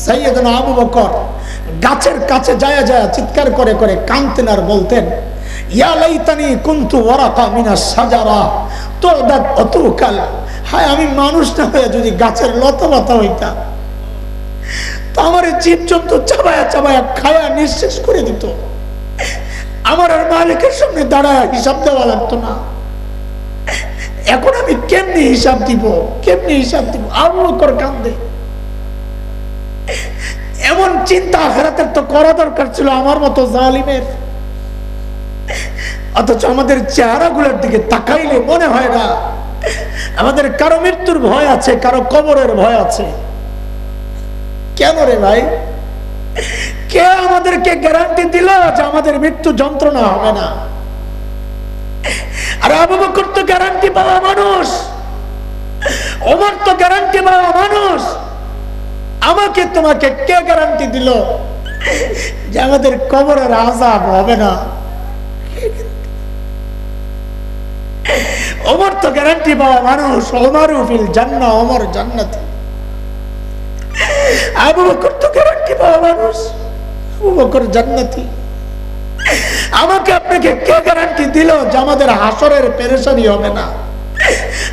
সাইয়েদনা আবু বকর গাছের কাছে যায় যায় চিৎকার করে করে কাঁদতেন আর বলতেন, ইয়া লাইতানি কুনতু ওয়ারাকা মিনাস সাজারা তুদাত আতুকাল। হায় আমি মানুষ না হয়ে যদি গাছের লতাপাতা হইতাম, তো আমার জীবজন্তু চাবায়া চাবায়া খায়া নিঃশেষ করে দিত, আমার আর মালিকের সামনে দাঁড়ায় হিসাব দেওয়া লাগতো না। এখন আমি কেমনি হিসাব দিব, কেমনি হিসাব দিব? আবু বকর কান্দে। এমন চিন্তা আখিরাতের তো করা দরকার ছিল আমার মতো জালিমের। অথচ আমাদের চেহারাগুলোর দিকে তাকাইলে মনে হয় না আমাদের কারো মৃত্যুর ভয় আছে, কারো কবরের ভয় আছে। কেন রে ভাই? কে আমাদেরকে গ্যারান্টি দিল যে আমাদের মৃত্যু যন্ত্রণা হবে না? আর আবু বকর তো গ্যারান্টি পাওয়া মানুষ, ওমর তো গ্যারান্টি পাওয়া মানুষ। আমাকে তোমাকে কে গ্যারান্টি দিল যে আমাদের কবরের আযাব হবে না? ওমর তো গ্যারান্টি পাওয়া মানুষ, ওমরু ফিল জান্নাহ, ওমর জান্নাতে। আবু বকর তো গ্যারান্টি পাওয়া মানুষ, আবু বকর জান্নাতি। আমাকে আপনাকে কে গ্যারান্টি দিল যে আমাদের হাসরের পেরেশানি হবে না,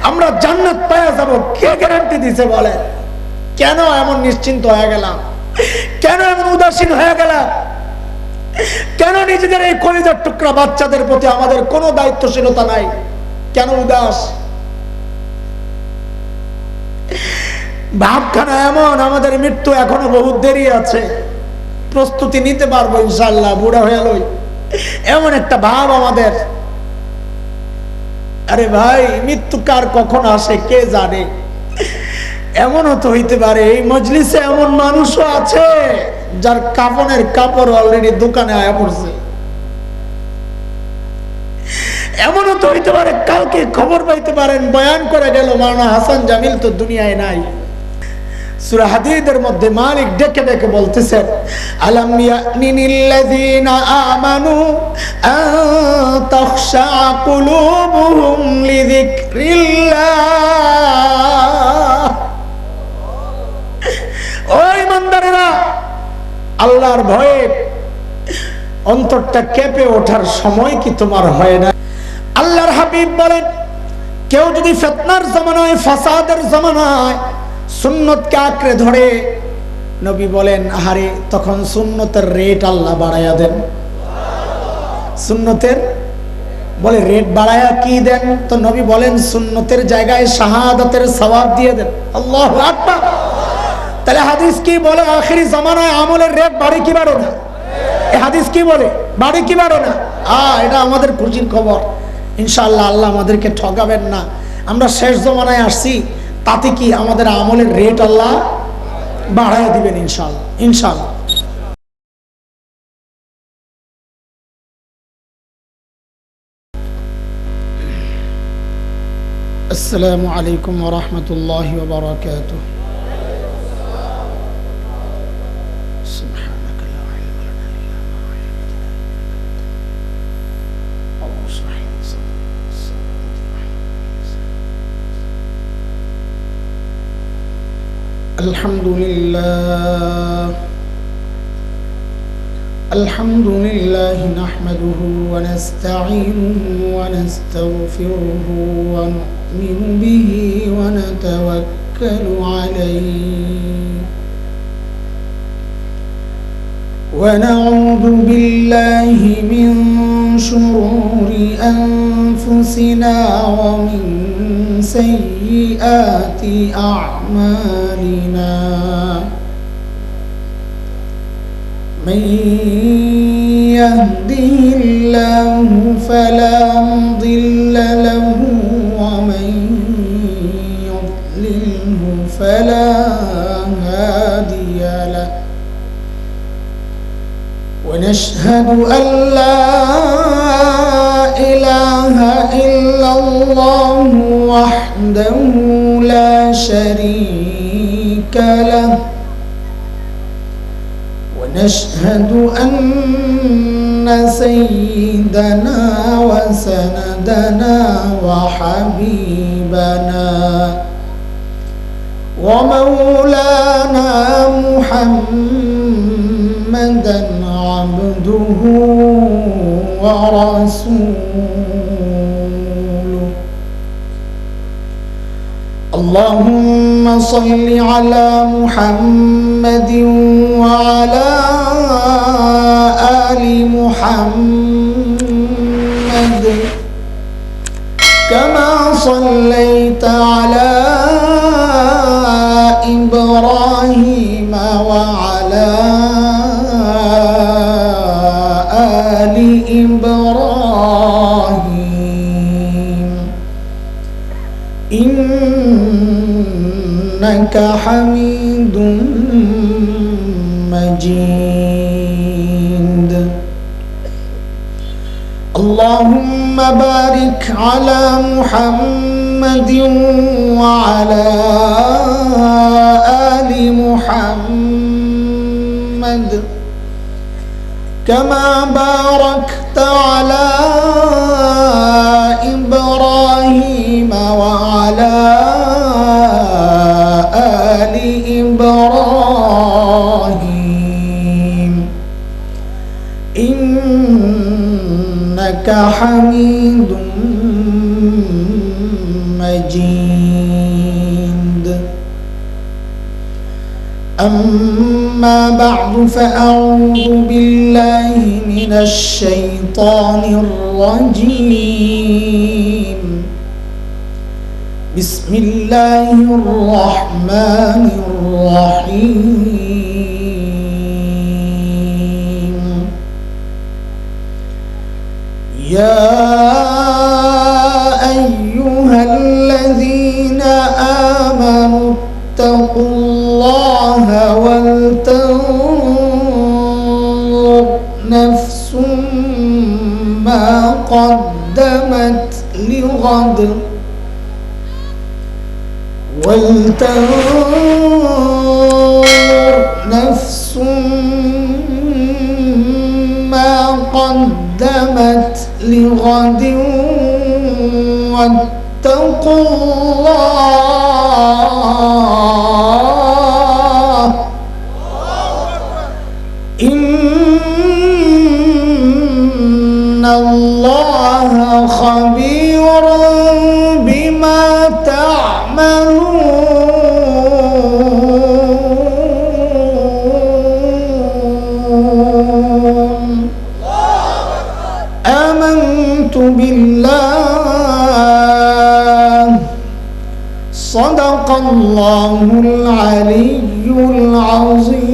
আমরা জান্নাত পেয়ে যাব? কে গ্যারান্টি দিছে বলেন? কেন এমন নিশ্চিন্ত হয়ে গেলাম? কেন এমন উদাসীন হয়ে গেলাম? কেন নিজেদের এই কলিজার টুকরা বাচ্চাদের প্রতি আমাদের কোনো দায়িত্বশীলতা নাই? কেন উদাস? ভাবখানা এমন, আমাদের মৃত্যু এখনো বহুত দেরি আছে, প্রস্তুতি নিতে পারবো ইনশাআল্লাহ, বুড়া হয়ে লই, এমন একটা ভাব আমাদের। আরে ভাই, মৃত্যু কার কখন আসে কে জানে? এমনও তো হইতে পারে এই মজলিসে এমন মানুষও আছে যার কাফনের কাপড় অলরেডি দোকানে আয়া পড়ছে। এমনও তো হইতে পারে কালকে খবর পাইতে পারেন বয়ান করে গেল মাওলানা হাসান জামিল তো দুনিয়ায় নাই। সূরা হাদীদের মধ্যে মালিক ডেকে ডেকে বলতেছেন, আলাম ইয়ানিনিল্লাযীনা আমানু আন তাখশা কুলুবুহুম লিযিকরিল্লাহ। ওই ইমানদারেরা, আল্লাহর ভয়ে অন্তরটা কেঁপে ওঠার সময় কি তোমার হয় না? আল্লাহর হাবিব বলেন, কেউ যদি ফিতনার জামানায়, ফাসাদের জামানায় সুন্নতকে আঁকড়ে ধরে, নবী বলেন আহারে তখন সুন্নতের রেট আল্লাহ বাড়ায়া দেন। সুন্নতের বলে রেট বাড়ায়া কি দেন? তো নবী বলেন সুন্নতের জায়গায় শাহাদাতের সওয়াব দিয়ে দেন। আল্লাহু আকবার। তাহলে হাদিস কি বলে? আখিরি জামানায় আমলের রেট বাড়ে কি বাড়ে না? এই হাদিস কি বলে? বাড়ে কি বাড়ে না? এটা আমাদের খুশির খবর। ইনশাআল্লাহ আল্লাহ আমাদেরকে ঠকাবেন না। আমরা শেষ জামানায় আসছি, তাতে কি আমাদের আমলের রেট আল্লাহ বাড়ায় দিবেন ইনশাআল্লাহ, ইনশাআল্লাহ। আসসালামু আলাইকুম ওয়া রাহমাতুল্লাহি ওয়া বারাকাতুহু। الحمد لله نحمده ونستعينه ونستغفره ونؤمن به ونتوكل عليه ونعوذ بالله من شرور أنفسنا ومن سيئات أعمالنا من يهده الله فلا مضل له ومن يضلله فلا هادي له ونشهد أن لا إله إلا الله وحده لا شريك له ونشهد أن سيدنا وسندنا وحبيبنا ومولانا محمدا عبده ورسوله اللهم صل على محمد وعلى آل محمد كما صليت على إبراهيم وعلى آل إبراهيم إنك حميد مجيد اللهم بارك على محمد وعلى آل محمد كما باركت على إبراهيم وعلى آل إبراهيم إنك حميد مجيد أما بعد فأعوذ بالله من الشيطان الرجيم بسم الله الرحمن الرحيم يا أيها الذين آمنوا اتقوا الله ولتنظر نفس ما قدمت لغد ولتنظر نفس ما قدمت لغد واتقوا الله إن الله خبير بما تعملون آمنت بالله صدق الله العلي العظيم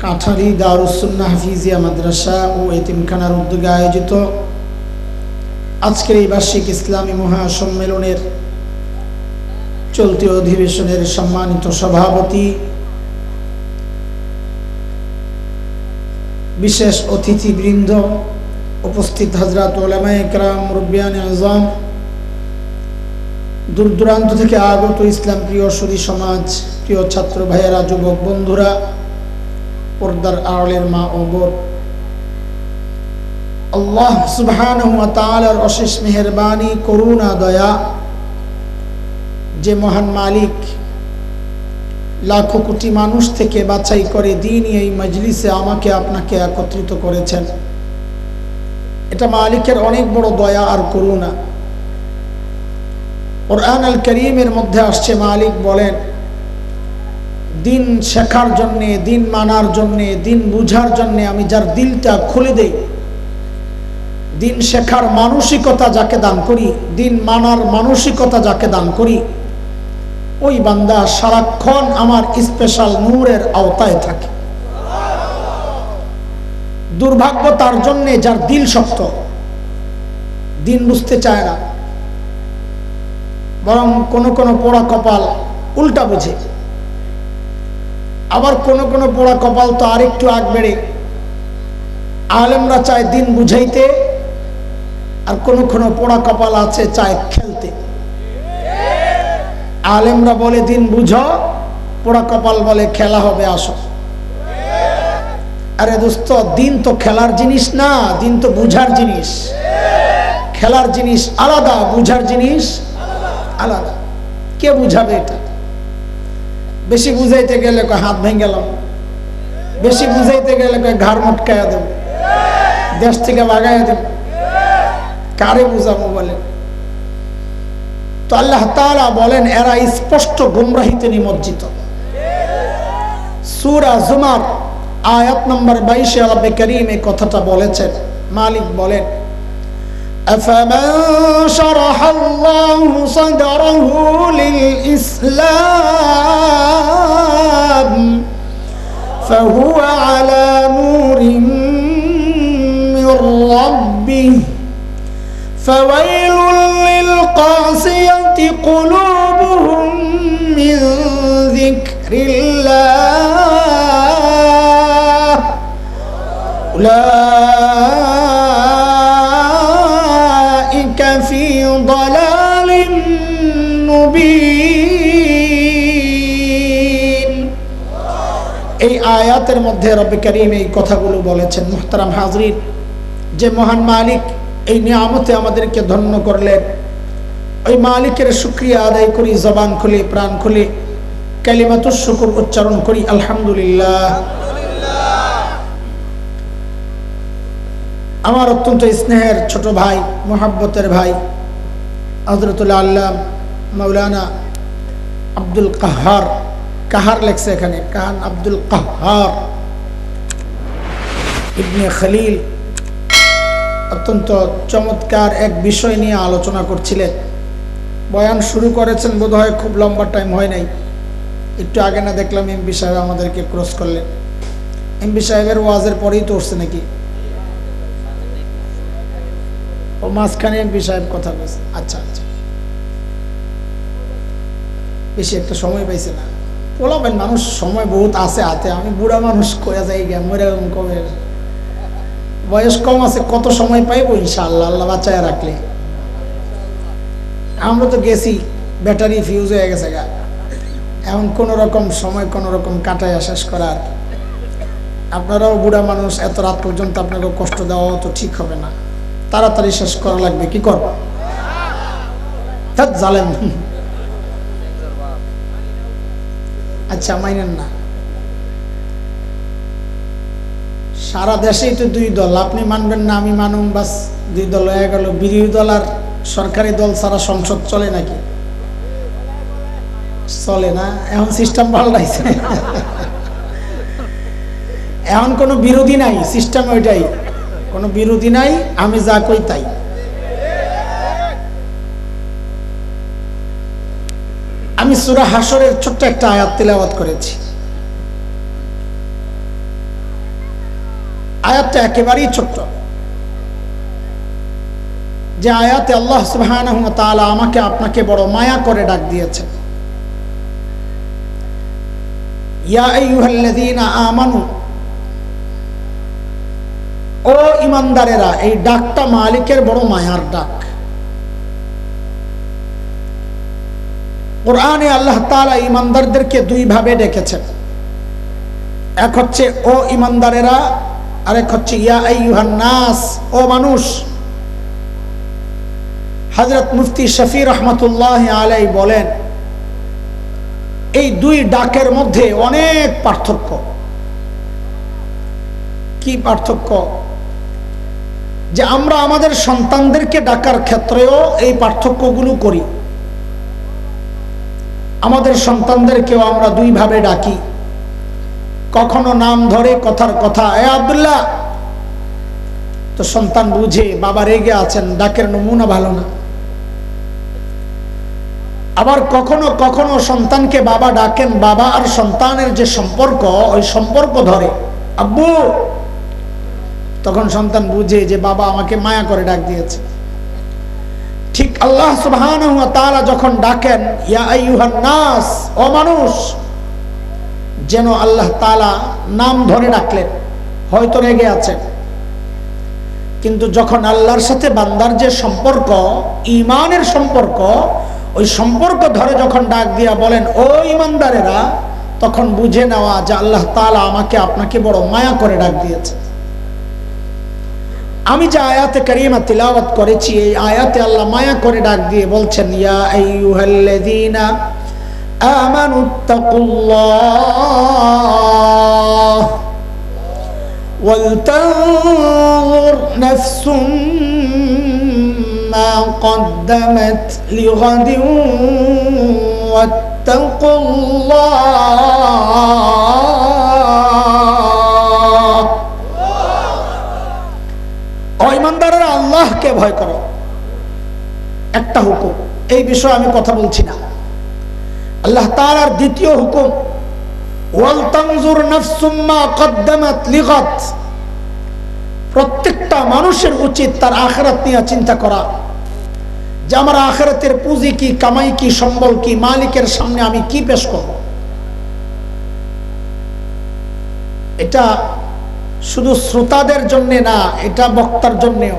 কাঠারি দারুস সুন্নাহ হাফিজিয়া মাদ্রাসা ও এতিমখানার উদ্যোগে আয়োজিত আজকের এই বার্ষিক ইসলামী মহাসম্মেলনের চলতি অধিবেশনের সম্মানিত সভাপতি বিশেষ অতিথিবৃন্দ উপস্থিত হযরত উলামায়ে কেরাম মুরব্বিয়ানে আযম দূর দূরান্ত থেকে আগত ইসলাম প্রিয় সুধী সমাজ প্রিয় ছাত্র ভাইয়েরা যুবক বন্ধুরা পর্দার আড়ালের মা ও বোন আল্লাহ সুবহানাহু ওয়া তাআলার অশেষ মেহেরবানি করুণা দয়া যে মহান মালিক লাখো কোটি মানুষ থেকে বাছাই করে দিনই এই মজলিসে আমাকে আপনাকে একত্রিত করেছেন এটা মালিকের অনেক বড় দয়া আর করুণা কুরআন আল কারীমের মধ্যে আসছে মালিক বলেন দিন শেখার জন্য দিন মানার জন্য দিন বুঝার জন্য আমি যার দিলটা খুলে দেই দিন শেখার মানসিকতা যাকে দান করি দিন মানার মানসিকতা যাকে দান করি ওই বান্দা সারাক্ষণ আমার স্পেশাল নূরের আওতায় থাকে দুর্ভাগ্য তার জন্য যার দিল শক্ত দিন বুঝতে চায় না বরং কোন কোন পোড়া কপাল উল্টা বুঝে আবার কোন কোন পোড়া কপাল তো আরেকটু আগ বেড়ে আলেমরা চায় দিন বুঝাইতে আর কোন কোন পোড়া কপাল আছে চায় খেলতে আলেমরা বলে দিন বুঝো পোড়া কপাল বলে খেলা হবে আসো আরে দোস্ত দিন তো খেলার জিনিস না দিন তো বুঝার জিনিস খেলার জিনিস আলাদা বুঝার জিনিস আলাদা। কে বুঝাবে এটা? বেশি বুঝাইতে গেলে হাত ভেঙে গেলাম, বেশি বুঝাইতে গেলে ঘাড় মটকাইয়া দেব, দেশ থেকে লাগাইয়া দেব। কারে বুঝাবো বলেন? তো আল্লাহ তাআলা বলেন এরা স্পষ্ট গুমরাহিতে নিমজ্জিত। সূরা জুমার আয়াত নম্বর 22 এ রব্বে কারীম এই কথাটা বলেছেন। মালিক বলেন أفمن شرح الله صدره للإسلام فهو على نور من ربه فويل للقاسية قلوبهم من ذكر الله أولئك في ضلال মুবিন। এই আয়াতের মধ্যে রব্বে কারীম এই কথাগুলো বলেছেন। মুহতারাম হাজরিন, যে মহান মালিক এই নিয়ামতে আমাদেরকে ধন্য করলেন, ওই মালিকের শুকরিয়া আদায় করি, জবান খুলে প্রাণ খুলে কালিমাতুশ শুকর উচ্চারণ করি, আলহামদুলিল্লাহ। আমার অত্যন্ত স্নেহের ছোট ভাই, মোহাব্বতের ভাই হযরতুল আল্লাম মাওলানা আব্দুল কাহার, কাহার লেখছে এখানে, কাহান আব্দুল কাহার ইবনে খলিল অত্যন্ত চমৎকার এক বিষয় নিয়ে আলোচনা করছিলেন। বয়ান শুরু করেছেন বোধহয় খুব লম্বা টাইম হয় নাই, একটু আগে না দেখলাম এমপি সাহেব আমাদেরকে ক্রস করলেন। এমপি সাহেবের ওয়াজের পরেই তো উঠছে নাকি? ও মাঝখানে এমপি সাহেব কথা বলছে। আচ্ছা আচ্ছা, বেশি একটা সময় পাইছে না। বলাবেন মানুষ সময় বহুত আছে হাতে, আমি বুড়া মানুষ কয়ে যাই গে, মরে কবে বয়স কম আছে, কত সময় পাইবো ইনশাআল্লাহ, আল্লাহ বাঁচায় রাখলে। আমরা তো গেছি, ব্যাটারি ফিউজ হয়ে গেছে গা, এখন কোনো রকম সময় কোনো রকম কাটায় শেষ করার। আপনারাও বুড়া মানুষ, এত রাত পর্যন্ত আপনাকেও কষ্ট দেওয়া তো ঠিক হবে না, তাড়াতাড়ি শেষ করা লাগবে। কি করব? জালেম। আচ্ছা মাইনেন না, সারা দেশেই তো দুই দল, আপনি মানবেন না আমি মানুম, বাস দুই দল হয়ে গেল। বিরোধী দল আর সরকারি দল ছাড়া সংসদ চলে নাকি? চলে না, এখন সিস্টেম পাল্টাইছে। এখন কোনো বিরোধী নাই, সিস্টেম ওইটাই, কোনো বিরোধী নাই, আমি যা কই তাই। আমি সূরা হাশরের ছোট্ট একটা আয়াত তিলাওয়াত করেছি। আয়াতটা একেবারেই ছোট্ট, যে আয়াতে আল্লাহ সুবহানাহু ওয়া তাআলা আমাকে আপনাকে বড় মায়া করে ডাক দিয়েছেন। ইয়া আইয়ুহাল্লাযীনা আমানু, ও ইমানদারেরা। এই ডাকটা মালিকের বড় মায়ার ডাক। কোরআনে আল্লাহ তাআলা ইমানদারদেরকে দুই ভাবে ডেকেছেন, এক হচ্ছে ও ইমানদারেরা, আরেক হচ্ছে ইয়া আইয়ুহান নাস, ও মানুষ। হযরত মুফতি শফি রহমাতুল্লাহ আলাইহি বলেন এই দুই ডাকের মধ্যে অনেক পার্থক্য। কি পার্থক্য? যে আমরা আমাদের সন্তানদেরকে ডাকার ক্ষেত্রেও এই পার্থক্যগুলো করি। আমাদের সন্তানদেরকেও আমরা দুই ভাবে ডাকি। কখনো নাম ধরে, কথার কথা, এ আব্দুল্লাহ, তো সন্তান বুঝে বাবা রেগে আছেন, ডাকের নমুনা ভালো না। আবার কখনো কখনো সন্তানকে বাবা ডাকেন, বাবা আর সন্তানের যে সম্পর্ক, ওই সম্পর্ক ধরে, আব্বু, তখন সন্তান বুঝে যে বাবা আমাকে মায়া করে ডাক দিয়েছে। ঠিক আল্লাহ সুবহানাহু ওয়া তাআলা যখন ডাকেন ইয়া আইয়ুহান নাস, ও মানুষ, যেন আল্লাহ তাআলা নাম ধরে ডাকলেন। হয়তো রেগে আছেন, কিন্তু যখন আল্লাহর সাথে বান্দার যে সম্পর্ক, ঈমানের সম্পর্ক, ওই সম্পর্ক ধরে যখন ডাক দিয়া বলেন ও ঈমানদারেরা, তখন বুঝে নেওয়া যে আল্লাহ তাআলা আমাকে আপনাকে বড় মায়া করে ডাক দিয়েছে। আমি যে আয়াতে কারিমা তিলাওয়াত করেছি এই আয়াতে আল্লাহ মায়া করে ডাক দিয়ে বলছেন, ইয়া আইয়ুহাল্লাযীনা আমানুত্তাকুল্লাহ ওয়ালতানজুর নাফসুম মা কদ্দামাত লিগাদিন ওয়াত্তাকুল্লাহ। ও ঈমানদাররা, আল্লাহকে ভয় করো। একটা হুকুম, এই বিষয়ে আমি কথা বলছি না। আল্লাহ তাআলার দ্বিতীয় হুকুম, ওয়াল তানজুর নাফসুম মা কদ্দামাত লিগাদ। প্রত্যেকটা মানুষের উচিত তার আখিরাত নিয়ে চিন্তা করা, যে আমার আখিরাতের পুঁজি কি, কামাই কি, সম্বল কি, মালিকের সামনে আমি কি পেশ করব। এটা শুধু শ্রোতাদের জন্য না, এটা বক্তার জন্যেও।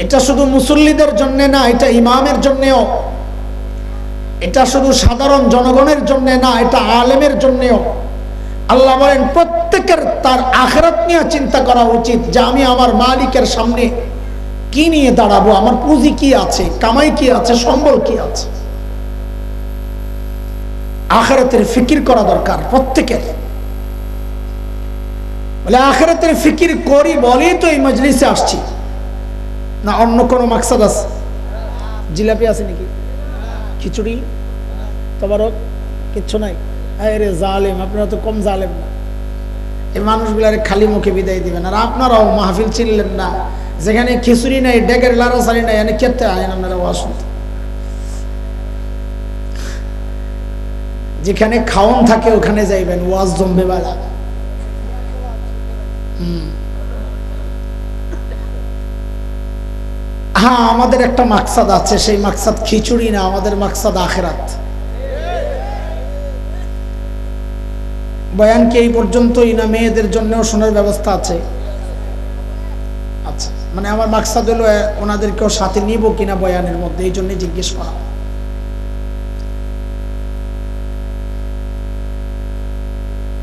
এটা শুধু মুসল্লিদের জন্য না, এটা ইমামের জন্যেও। এটা শুধু সাধারণ জনগণের জন্য না, এটা আলেমের জন্যেও। আল্লাহ বলেন প্রত্যেকের তার আখিরাত নিয়ে চিন্তা করা উচিত, যে আমি আমার মালিকের সামনে কি নিয়ে দাঁড়াবো, আমার পুঁজি কি আছে, কামাই কি আছে, সম্বল কি আছে। আখিরাতের ফিকির করা দরকার প্রত্যেকের। বলে আখিরাতের ফিকির করি বলেই তো এই মজলিসে আসছি, না অন্য কোনো মাকসাদ আছে? জিলাপি আছে নাকি, খিচুড়ি, তবারক কিচ্ছু নাই? আরে জালেম, আপনারা তো কম জালেম না। এই মানুষগুলারে খালি মুখে বিদায় দিবেন। আর আপনারাও মাহফিল চিনলেন না, যেখানে খিচুড়ি নাই, ডেকের লাড়াছাড়ি নাই, এনে খেতে আনেন আপনারা ওয়াজ শুনতে। যেখানে খাওন থাকে ওখানে যাইবেন, ওয়াজ জমবে বেলা। হ্যাঁ, আমাদের একটা মাকসাদ আছে, সেই মাকসাদ খিচুড়ি না, আমাদের মাকসাদ আখিরাত। বয়ান কি এই পর্যন্তই, না মেয়েদের জন্যও শোনার ব্যবস্থা আছে? আচ্ছা, মানে আমার মাকসাদ হলো ওনাদেরকেও সাথে নিব কিনা বয়ানের মধ্যে, এই জন্য জিজ্ঞেস করা।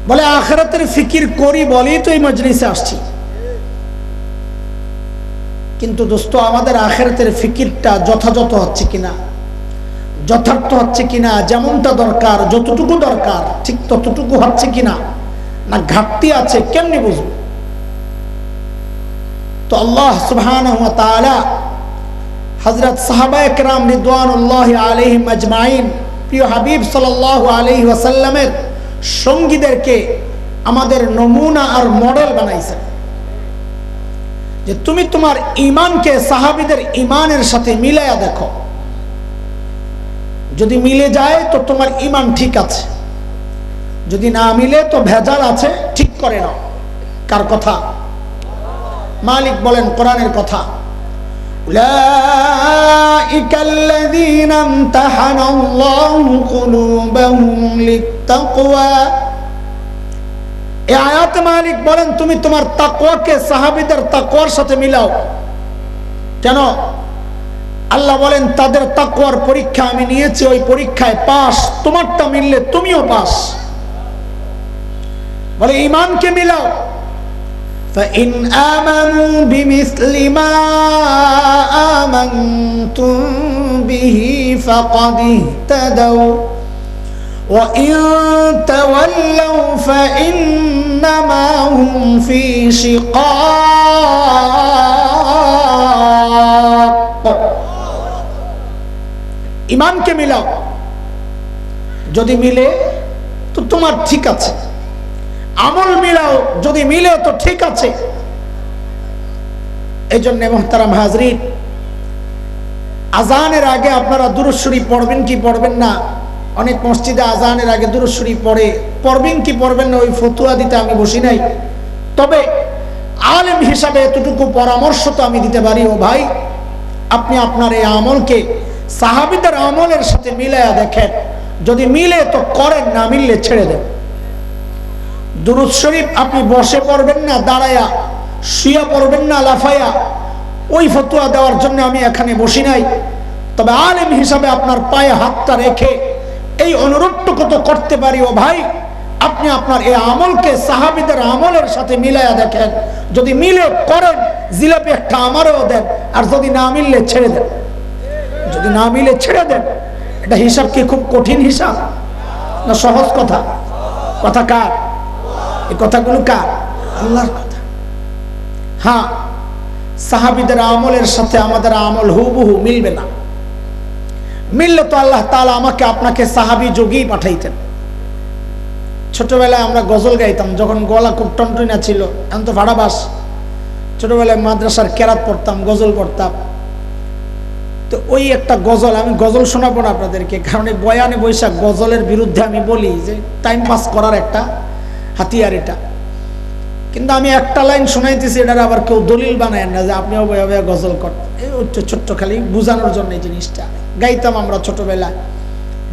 বলে আখিরাতের ফিকির করি বলেই তো এই মজলিসে আসছি। কিন্তু দোস্ত, আমাদের আখিরাতের ফিকিরটা যথাযথ হচ্ছে কিনা, যথার্থ হচ্ছে কিনা, যেমনটা দরকার, যতটুকু দরকার ঠিক ততটুকু হচ্ছে কিনা, না ঘাটতি আছে, কেমনি বুঝব? তো আল্লাহ সুবহানাহু ওয়া তাআলা হযরত সাহাবায়ে কেরাম রিদওয়ানুল্লাহি আলাইহিম আজমাইন, প্রিয় হাবিব সাল্লাল্লাহু আলাইহি ওয়াসাল্লামের সঙ্গীদেরকে আমাদের নমুনা আর মডেল বানাইছেন, যে তুমি তোমার ঈমানকে সাহাবীদের ঈমানের সাথে মিলায়া দেখো। যদি মিলে যায় তো তোমার ঈমান ঠিক আছে, যদি না মিলে তো ভেজাল আছে, ঠিক করে নাও। কার কথা? মালিক বলেন কোরআনের কথা, উলাইকাল্লাযীনা ইমতাহানাল্লাহু কুলুবাহুম লিত্তাকওয়া। এই আয়াতে মালিক বলেন তুমি তোমার তাকওয়াকে সাহাবীদের তাকওয়ার সাথে মিলাও। কেন? আল্লাহ বলেন তাদের তাকওয়ার পরীক্ষা আমি নিয়েছি, ওই পরীক্ষায় পাস, তোমারটা মিললে তুমিও পাস। বলে ঈমানকে মিলাও। فإن آمنوا بمثل ما آمنتم به فقد اهتدوا وإن تولوا فإنما هم في شقاق। ঈমানকে মিলাও, যদি মিলে তো তোমার ঠিক আছে। আমল মিলাও, যদি মিলে তো ঠিক আছে। এই জন্য মুহতারাম হাজরিন, আজানের আগে আপনারা দুরূদ শরীফ পড়বেন কি পড়বেন না? অনেক মসজিদে আজানের আগে দুরূদ শরীফ পড়ে, পড়বেন কি পড়বেন না ওই ফতোয়া দিতে আমি বসি নাই। তবে আলেম হিসাবে এতটুকু পরামর্শ তো আমি দিতে পারি, ও ভাই আপনি আপনার এই আমলকে সাহাবীদের আমলের সাথে মিলায়া দেখেন, যদি মিলে তো করেন, না মিললে ছেড়ে দেন। দুরূদ শরীফ আপনি বসে পড়বেন না, দাঁড়ায়া, শুয়ে পড়বেন না, লাফায়া, ওই ফতোয়া দেওয়ার জন্য আমি এখানে বসি নাই। তবে আলেম হিসাবে আপনার পায়ে হাতটা রেখে এই অনুরোধটুকু তো করতে পারি, ও ভাই আপনি আপনার এই আমলকে সাহাবীদের আমলের সাথে মিলাইয়া দেখেন, যদি মিলে করেন জিলাপি একটা আমারও দেন, আর যদি না মিললে ছেড়ে দেন। যদি না মিলে ছেড়ে দেন। এটা হিসাব কি খুব কঠিন হিসাব না সহজ কথা? কথা কার? এই কথাগুলো কার? আল্লাহর কথা। হ্যাঁ, সাহাবীদের আমলের সাথে আমাদের আমল হুবহু মিলবে না। মিললে তো আল্লাহ তাআলা আমাকে আপনাকে সাহাবী যোগেই পাঠাইতেন। ছোটবেলায় আমরা গজল গাইতাম, যখন গলা খুব টনটনা ছিল, এখন তো ভাড়াবাস। ছোটবেলায় মাদ্রাসার কেরাত পড়তাম, গজল পড়তাম। তো ওই একটা গজল, আমি গজল শোনাবো না আপনাদেরকে, কারণ এই বয়ানে বৈশাখ গজলের বিরুদ্ধে আমি বলি যে টাইম পাস করার একটা হাতিয়ার এটা। কিন্তু আমি একটা লাইন শোনাইতেছি, এটার আবার কেউ দলিল বানায় না যে আপনিও বয়া বয়া গজল করেন। এই ছোট্ট খালি বোঝানোর জন্য এই জিনিসটা গাইতাম আমরা ছোটবেলায়।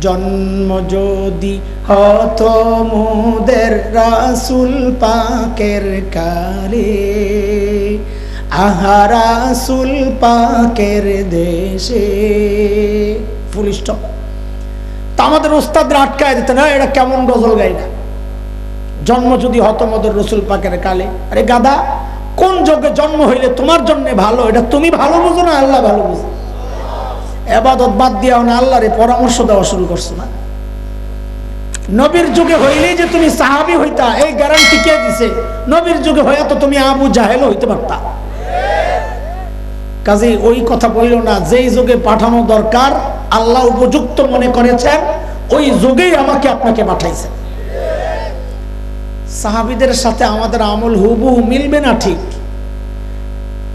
জন্ম যদি হতো মোদের রাসূল পাকের কালে, আহা রাসূল পাকের দেশে, ফুল স্টপ। তা আমাদের ওস্তাদরা আটকায় দিত না, এটা কেমন গজল গাই না। জন্ম যদি হতো মোদের রাসূল পাকের কালে। আরে গাদা, কোন যুগে জন্ম হইলে তোমার জন্য ভালো, এটা তুমি ভালো বুঝো না আল্লাহ ভালো বুঝো? ইবাদত বাদ দিয়া না আল্লাহরে পরামর্শ দেওয়া শুরু করছো না। নবীর যুগে হইলেই যে তুমি সাহাবী হইতা এই গ্যারান্টি কে দিছে? নবীর যুগে হইয়া তো তুমি আবু জাহেল হইতে পারতা। কাজে ওই কথা বইল না, যেই যুগে পাঠানো দরকার আল্লাহ উপযুক্ত মনে করেছেন ওই যুগেই আমাকে আপনাকে পাঠাইছেন। সাহাবীদের সাথে আমাদের আমল হুবহু মিলবে না ঠিক,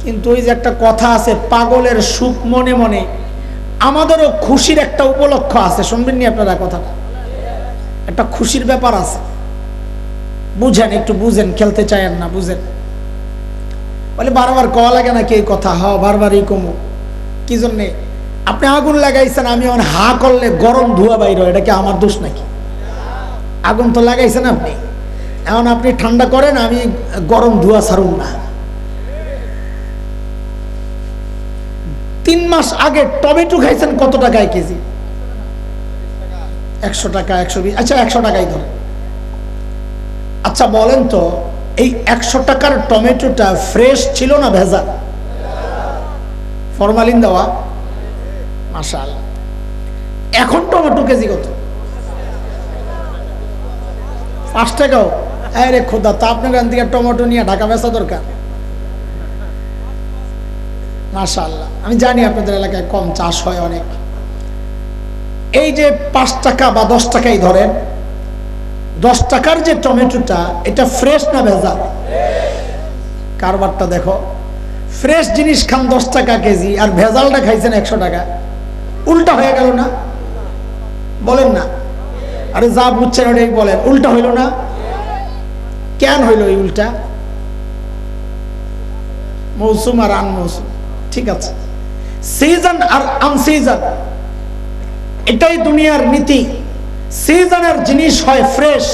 কিন্তু ওই যে একটা কথা আছে, পাগলের সুখ মনে মনে। আমাদেরও খুশির একটা উপলক্ষ আছে, শুনবেন নি আপনারা কথাটা? একটা খুশির ব্যাপার আছে, বুঝেন, একটু বুঝেন, খেলতে চায়েন না, বুঝেন। বলে বারবার কওয়া লাগে নাকি এই কথা? হ্যাঁ, বারবারই কমো। কি জন্যে? আপনি আগুন লাগাইছেন, আমি এখন হা করলে গরম ধোঁয়া বাইর হয়, এটা কি আমার দোষ নাকি? আগুন তো লাগাইছেন আপনি, এখন আপনি ঠান্ডা করেন, আমি গরম ধোঁয়া ছাড়ুন না। 3 মাস আগে টমেটো খাইছেন কত টাকায় কেজি? 100 টাকা, 120, আচ্ছা 100 টাকাই ধরে। আচ্ছা বলেন তো, এই 100 টাকার টমেটোটা ফ্রেশ ছিল না ভেজাল? ফরমালিন দেওয়া? মাশাআল্লাহ। এখন টমেটো কেজি কত? 5 টাকাও? আরে খোদা, তা আপনার এখান থেকে টমেটো নিয়ে ঢাকা বেচা দরকার। মাশাআল্লাহ, আমি জানি আপনাদের এলাকায় কম চাষ হয় অনেক। এই যে 5 টাকা বা 10 টাকাই ধরেন, 10 টাকার যে টমেটোটা, এটা ফ্রেশ না ভেজাল? কারবারটা দেখো, ফ্রেশ জিনিস খান 10 টাকা কেজি, আর ভেজালটা খাইছেন 100 টাকা। উল্টা হয়ে গেল না? বলেন না। আরে যা বুঝছেন ওটাই বলেন, উল্টা হইল না? কেন হইল এই উল্টা? মৌসুম আর আনমৌসুম, ঠিক আছে, সিজন আর আনসিজন, এটাই দুনিয়ার নীতি। সিজনের জিনিস হয় ফ্রেশ,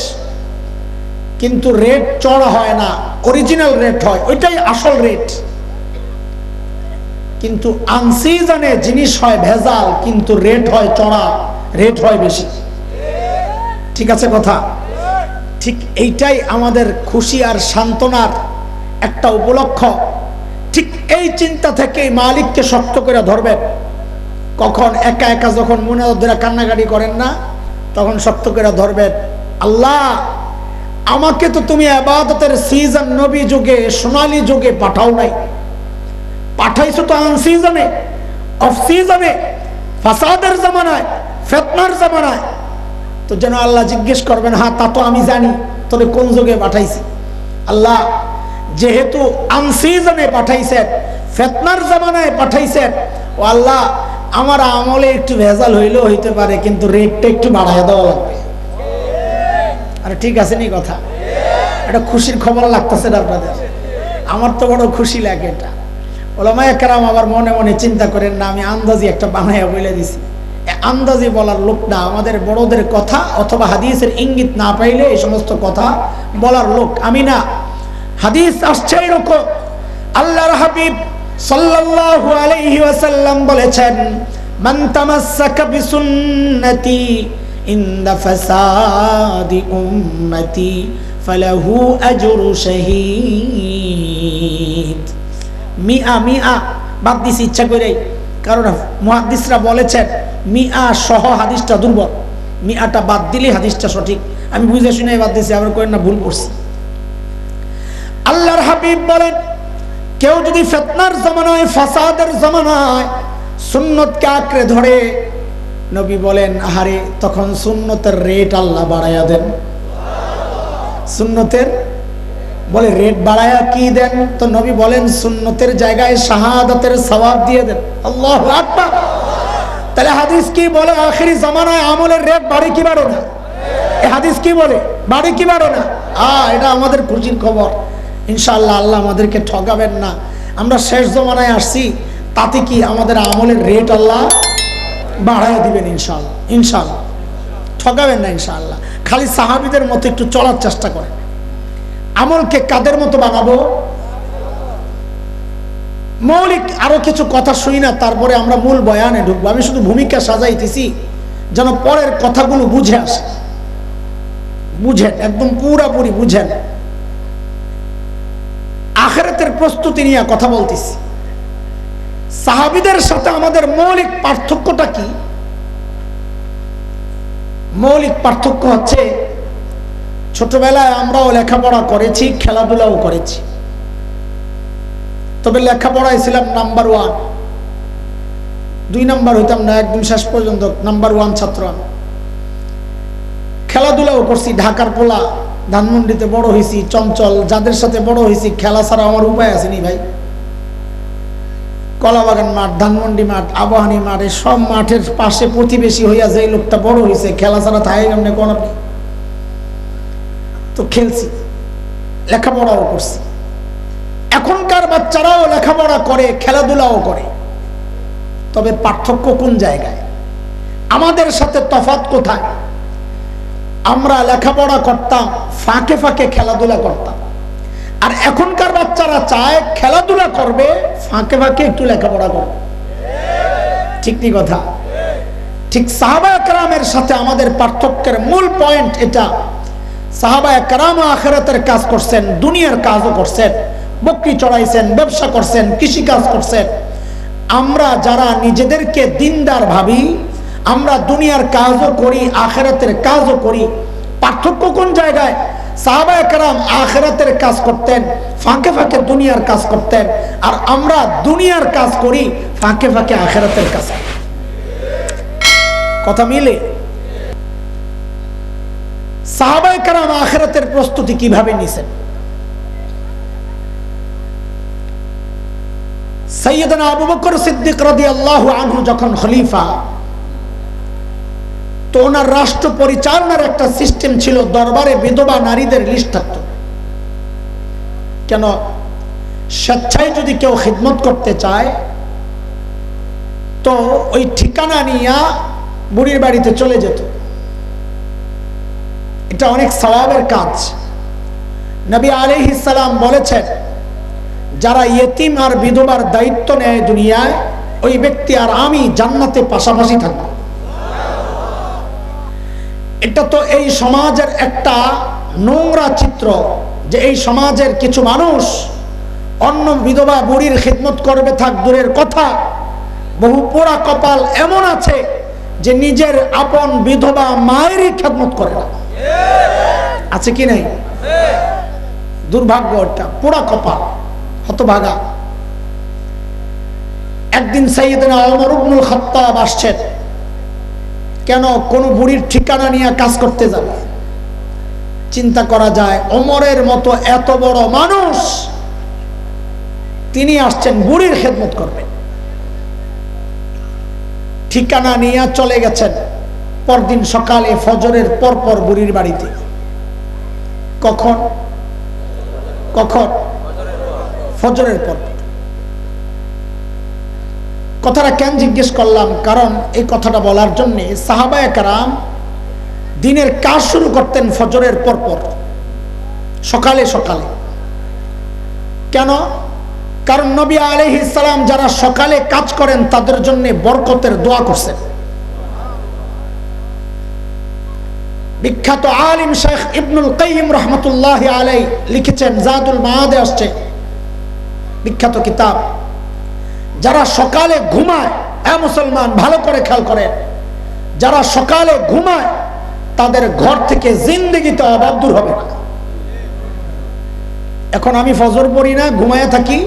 কিন্তু রেট চড়া হয় না, অরিজিনাল রেট হয়, ওইটাই আসল রেট। কিন্তু আনসিজনে জিনিস হয় ভেজাল, কিন্তু রেট হয় চড়া, রেট হয় বেশি। ঠিক আছে কথা? ঠিক এইটাই আমাদের খুশি আর সান্ত্বনার একটা উপলক্ষ। ঠিক এই চিন্তা থেকে মালিককে শক্ত করে ধরবেন। কখন একা একা যখন মনে ধরে কান্নাকাটি করেন না, তখন শক্ত করে ধরবেন, আল্লাহ আমাকে তো তুমি ইবাদতের সিজন নবী যুগে, সোনালী যুগে পাঠাও নাই, পাঠাইছো তো আনসিজনে, অফ সিজনে, ফাসাদের জামানায়, ফিতনার জামানায়। তো যেন আল্লাহ জিজ্ঞেস করবেন, হ্যাঁ তা তো আমি জানি, তবে কোন যুগে পাঠাইছি? আল্লাহ যেহেতু আনসিজনে পাঠাইছেন, ফিতনার জামানায় পাঠাইছেন, ও আল্লাহ আমার আমলে একটু ভেজাল হইলেও হইতে পারে, কিন্তু রেটটা একটু বাড়ায় দেওয়া লাগবে। আরে ঠিক আছে নি কথা? এটা খুশির খবর লাগতেছে না আপনাদের? আমার তো বড় খুশি লাগে এটা। ওলামায়ে কেরাম আবার মনে মনে চিন্তা করেন না, আমি আন্দাজি একটা বানাইয়া বলে দিছি। আন্দাজি বলার লোক না, আমাদের বড়দের কথা অথবা হাদিসের ইঙ্গিত না পাইলে এই সমস্ত কথা বলার লোক আমি না। হাদিস আসছে এরকম, আল্লাহর হাবিব সাল্লাল্লাহু আলাইহি ওয়াসাল্লাম বলেছেন, মান তামাসসাকা বিসুন্নতি ইনদা ফাসাদি উম্মতি ফালাহু আজরু শাহীদ। মিআ মিআ বাদ দিছি ইচ্ছা করে, কারণ মুহাদ্দিসরা বলেছেন মিআ সহ হাদিসটা দুর্বল, মিআটা বাদ দিলে হাদিসটা সঠিক। আমি বুঝে শুনে বাদ দিছি, আবার করেন না ভুল করছি। আল্লাহর হাবিব বলেন, কেউ যদি ফিতনার জামানায়, ফাসাদের জামানায় সুন্নতকে আঁকড়ে ধরে, নবী বলেন আহারে তখন সুন্নতের রেট আল্লাহ বাড়াইয়া দেন। সুন্নতের বলে রেট বাড়াইয়া কি দেন? তো নবী বলেন সুন্নতের জায়গায় শাহাদাতের সওয়াব দিয়ে দেন। আল্লাহু আকবার। তাহলে হাদিস কি বলে? আখিরি জামানায় আমলের রেট বাড়ে কি বাড়ে না? এই হাদিস কি বলে? বাড়ে কি বাড়ে না? এটা আমাদের খুশির খবর। ইনশাআল্লাহ আল্লাহ আমাদেরকে ঠকাবেন না। আমরা শেষ জমানায় আসছি, তাতে কি আমাদের আমলের রেট আল্লাহ বাড়াইয়া দিবেন ইনশাআল্লাহ। ইনশাআল্লাহ ঠকাবেন না ইনশাআল্লাহ। খালি সাহাবীদের মতো একটু চলার চেষ্টা করেন। আমলকে কাদের মতো বানাবো? মৌলিক আরো কিছু কথা শুনি না, তারপরে আমরা মূল বয়ানে ঢুকবো। আমি শুধু ভূমিকা সাজাইতেছি যেন পরের কথাগুলো বুঝে আসে। বুঝেন, একদম পুরাপুরি বুঝেন। আখিরাতের প্রস্তুতি নিয়ে কথা বলতেছি। সাহাবীদের সাথে আমাদের মৌলিক পার্থক্যটা কি? মৌলিক পার্থক্য হচ্ছে, ছোটবেলায় আমরাও লেখাপড়া করেছি, খেলাধুলাও করেছি, তবে লেখাপড়ায় ছিলাম নাম্বার 1, 2 নাম্বার হইতাম না, একদম শেষ পর্যন্ত নাম্বার 1 ছাত্র। খেলাধুলাও করছি, ঢাকার পোলা, ধানমন্ডিতে বড় হয়েছি, চঞ্চল, যাদের সাথে বড় হয়েছি, খেলা ছাড়া আমার উপায় আসেনি ভাই। কলাবাগান মাঠ, ধানমন্ডি মাঠ, আবাহনী মাঠ, এই সব মাঠের পাশে প্রতিবেশী হইয়া যে লোকটা বড় হয়েছে, খেলা ছাড়া থাকে কেমনে কোন আপনি? তো খেলছি, লেখাপড়াও করছি। এখনকার বাচ্চারাও লেখাপড়া করে, খেলাধুলাও করে, তবে পার্থক্য কোন জায়গায়? আমাদের সাথে তফাৎ কোথায়? আমরা লেখাপড়া করতাম, ফাঁকে ফাঁকে খেলাধুলা করতাম, আর এখনকার বাচ্চারা চায় খেলাধুলা করবে, ফাঁকে ফাঁকে একটু লেখাপড়া করবে। ঠিক নি কথা? ঠিক সাহাবায়ে কেরামের সাথে আমাদের পার্থক্যের মূল পয়েন্ট এটা। সাহাবায়ে কেরাম আখিরাতের কাজ করছেন, দুনিয়ার কাজও করছেন, বকরি চড়াইছেন, ব্যবসা করছেন, কৃষি কাজ করছেন। আমরা যারা নিজেদেরকে দিনদার ভাবি, আমরা দুনিয়ার কাজও করি, আখিরাতের কাজও করি। পার্থক্য কোন জায়গায়? সাহাবায়ে কেরাম আখিরাতের কাজ করতেন, ফাঁকে ফাঁকে দুনিয়ার কাজ করতেন, আর আমরা দুনিয়ার কাজ করি, ফাঁকে ফাঁকে আখিরাতের কাজ। কথা মিলে? সাহাবায়ে কেরাম আখিরাতের প্রস্তুতি কিভাবে নিছেন? সাইয়েদনা আবু বকর সিদ্দিক রাদিয়াল্লাহু আনহু যখন খলিফা, তো ওনার রাষ্ট্র পরিচালনার একটা সিস্টেম ছিল, দরবারে বিধবা নারীদের লিস্ট থাকত। কেন? স্বেচ্ছায় যদি কেউ খিদমত করতে চায়, তো ওই ঠিকানা নিয়ে বুড়ির বাড়িতে চলে যেত। এটা অনেক সওয়াবের কাজ। নবী আলাইহিস সালাম বলেছেন, যারা ইয়েতিম আর বিধবার দায়িত্ব নেয় দুনিয়ায়, ওই ব্যক্তি আর আমি জান্নাতে পাশাপাশি থাকবো। এটা তো এই সমাজের একটা নোংরা চিত্র, যে এই সমাজের কিছু মানুষ অন্য বিধবা বুড়ির খিদমত করবে থাক দূরের কথা, বহু পোড়া কপাল এমন আছে যে নিজের আপন বিধবা মায়েরই খিদমত করে না। আছে কি নাই? দুর্ভাগ্য, একটা পোড়া কপাল, হতভাগা। একদিন সাইয়েদনা ওমর ইবনুল খাত্তাব আসছেন। কেন? কোন বুড়ির ঠিকানা নিয়ে কাজ করতে যাবে। চিন্তা করা যায়, ওমরের মতো এত বড় মানুষ, তিনি আসছেন বুড়ির খেদমত করবেন। ঠিকানা নিয়ে চলে গেছেন। পরদিন সকালে ফজরের পরপর বুড়ির বাড়িতে। কখন? কখন? ফজরের পর। কথাটা কেন জিজ্ঞেস করলাম? কারণ এই কথাটা বলার জন্য, সাহাবায়ে কেরাম দিনের কাজ শুরু করতেন ফজরের পরপর, সকালে সকালে। কেন? কারণ নবী আলাইহিস সালাম যারা সকালে কাজ করেন তাদের জন্য বরকতের দোয়া করছেন। বিখ্যাত আলিম শেখ ইবনুল কাইয়িম রাহমাতুল্লাহি আলাইহি লিখেছেন, জাদুল মাআদে আসছে বিখ্যাত কিতাব, যারা সকালে ঘুমায়, মুসলমান ভালো করে খেয়াল করে, যারা সকালে ঘুমায় তাদের ঘর থেকে জিন্দেগিতে অভাব দূর হবে না। এখন আমি ফজর পড়ি না, ঘুমায় থাকি,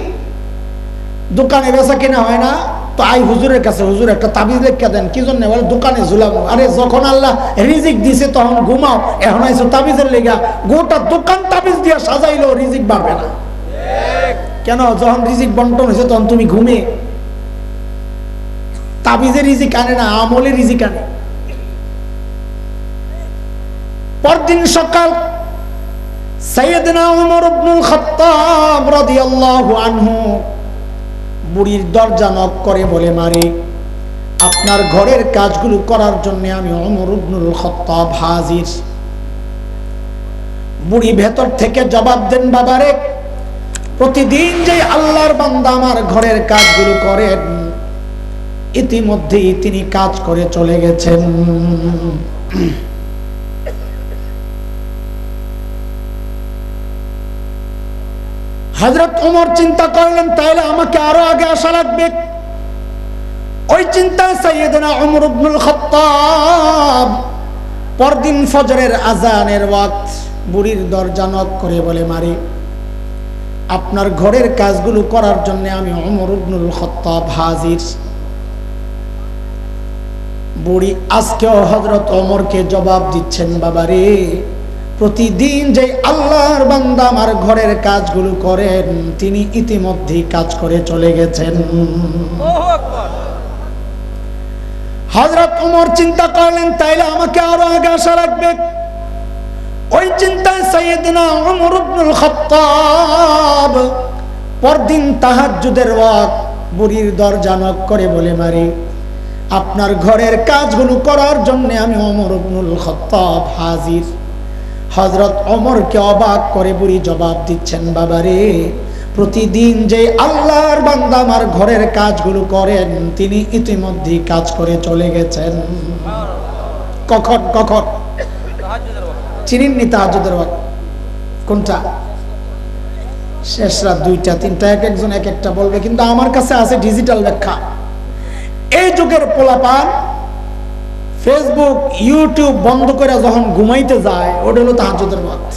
দোকানে বেচা কিনা হয় না, তো আই হুজুরের কাছে, হুজুর একটা তাবিজ লেখা দেন। কি জন্য? বলে দোকানে ঝুলাবো। আরে যখন আল্লাহ রিজিক দিছে তখন ঘুমাও, এখন আইসো তাবিজের লেগা, গোটা দোকান তাবিজ দিয়া সাজাইলেও রিজিক বাড়বে না। কেন? যখন রিজিক বন্টন হয়েছে তখন তুমি ঘুমে। তাবিজে রিজিক আনে না, আমলে রিজিক আনে। পরদিন সকাল সাইয়েদনা উমর ইবনুল খাত্তাব রাদিয়াল্লাহু আনহু বুড়ির দরজা নক করে বলে, মারে আপনার ঘরের কাজগুলো করার জন্য আমি উমর ইবনুল খাত্তাব হাজির। বুড়ি ভেতর থেকে জবাব দেন, বাবারে প্রতিদিন যে আল্লাহর বান্দা আমার ঘরের কাজগুলো করেন, ইতিমধ্যেই তিনি কাজ করে চলে গেছেন। হযরত ওমর চিন্তা করলেন, তাহলে আমাকে আরো আগে আসা লাগবে। ওই চিন্তায় সাইয়েদনা ওমর ইবনুল খাত্তাব পরদিন ফজরের আজানের ওয়াক্ত বুড়ির দরজা নক করে বলে, মারে আপনার ঘরের কাজগুলো করার জন্য আমি ওমর ইবনুল খাত্তাব হাজির। বুড়ি আজকেও হযরত ওমরকে জবাব দিচ্ছেন, বাবারে প্রতিদিন যে আল্লাহর বান্দা আমার ঘরের কাজগুলো করেন, তিনি ইতিমধ্যেই কাজ করে চলে গেছেন। হযরত ওমর চিন্তা করলেন, তাইলে আমাকে আরো আগে আসা লাগবে। ওই চিন্তায় সাইয়েদনা ওমর ইবনুল খাত্তাব পরদিন তাহাজ্জুদের ওয়াক্ত বুড়ির দরজা নক করে বলে, মারি আপনার ঘরের কাজগুলো করার জন্য আমি ওমর ইবনুল খাত্তাব হাজির। হযরত ওমরকে অবাক করে বুড়ি জবাব দিচ্ছেন, বাবারে প্রতিদিন যে আল্লাহর বান্দা আমার ঘরের কাজগুলো করেন, তিনি ইতিমধ্যেই কাজ করে চলে গেছেন। কখন? কখন? চিনিননি তাহাজ্জুদের ওয়াক্ত কোনটা? শেষ রাত 2টা 3টা, এক একজন এক একটা বলবে, কিন্তু আমার কাছে আছে ডিজিটাল ব্যাখ্যা। এই যুগের পোলাপান ফেসবুক ইউটিউব বন্ধ করে যখন ঘুমাইতে যায়, ওটা হলো তাহাজ্জুদের ওয়াক্ত।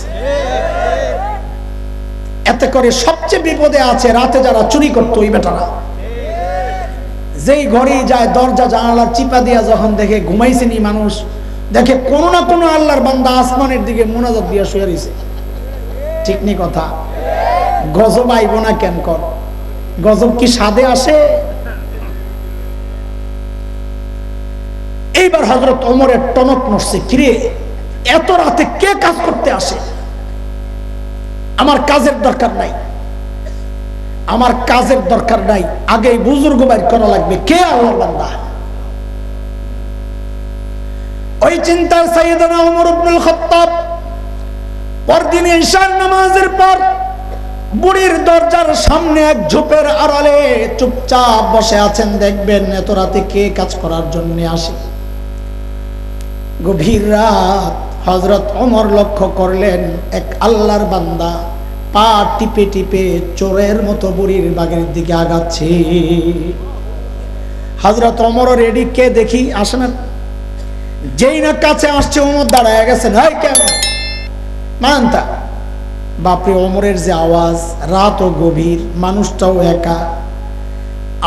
এতে করে সবচেয়ে বিপদে আছে রাতে যারা চুরি করতো, ওই বেটারা যেই ঘরেই যায় দরজা জানালার চিপা দিয়া যখন দেখে ঘুমাইছেনি মানুষ, দেখে কোনো না কোনো আল্লাহর বান্দা আসমানের দিকে মুনাজাত দিয়া শুয়ে রইছে। ঠিক নি কথা? গজব আইব না কেন? কর গজব কি সাদে আসে? এইবার হযরত ওমরের টনক নড়ছে, কিরে এত রাতে কে কাজ করতে আসে? আমার কাজের দরকার নাই, আমার কাজের দরকার নাই, আগে বুজুর্গ বাইর করা লাগবে, কে আল্লাহর বান্দা। ওই চিন্তায় সাইয়েদনা ওমর ইবনুল খাত্তাব পরদিন ঈশার নামাজের পর বুড়ির দরজার সামনে এক ঝোপের আড়ালে চুপচাপ বসে আছেন। দেখবেন এত রাতে কে কাজ করার জন্য আসে। গভীর রাত, হযরত ওমর লক্ষ্য করলেন এক আল্লাহর বান্দা পা টিপে টিপে চোরের মতো বুড়ির বাগের দিকে আগাচ্ছে। হযরত ওমর রেডি, কে দেখি আসে না। যেই না কাছে আসছে ওমর দাঁড়ায় গেছেন, হাই কেন মানতা। বাপরে, ওমরের যে আওয়াজ, রাতও গভীর, মানুষটাও একা।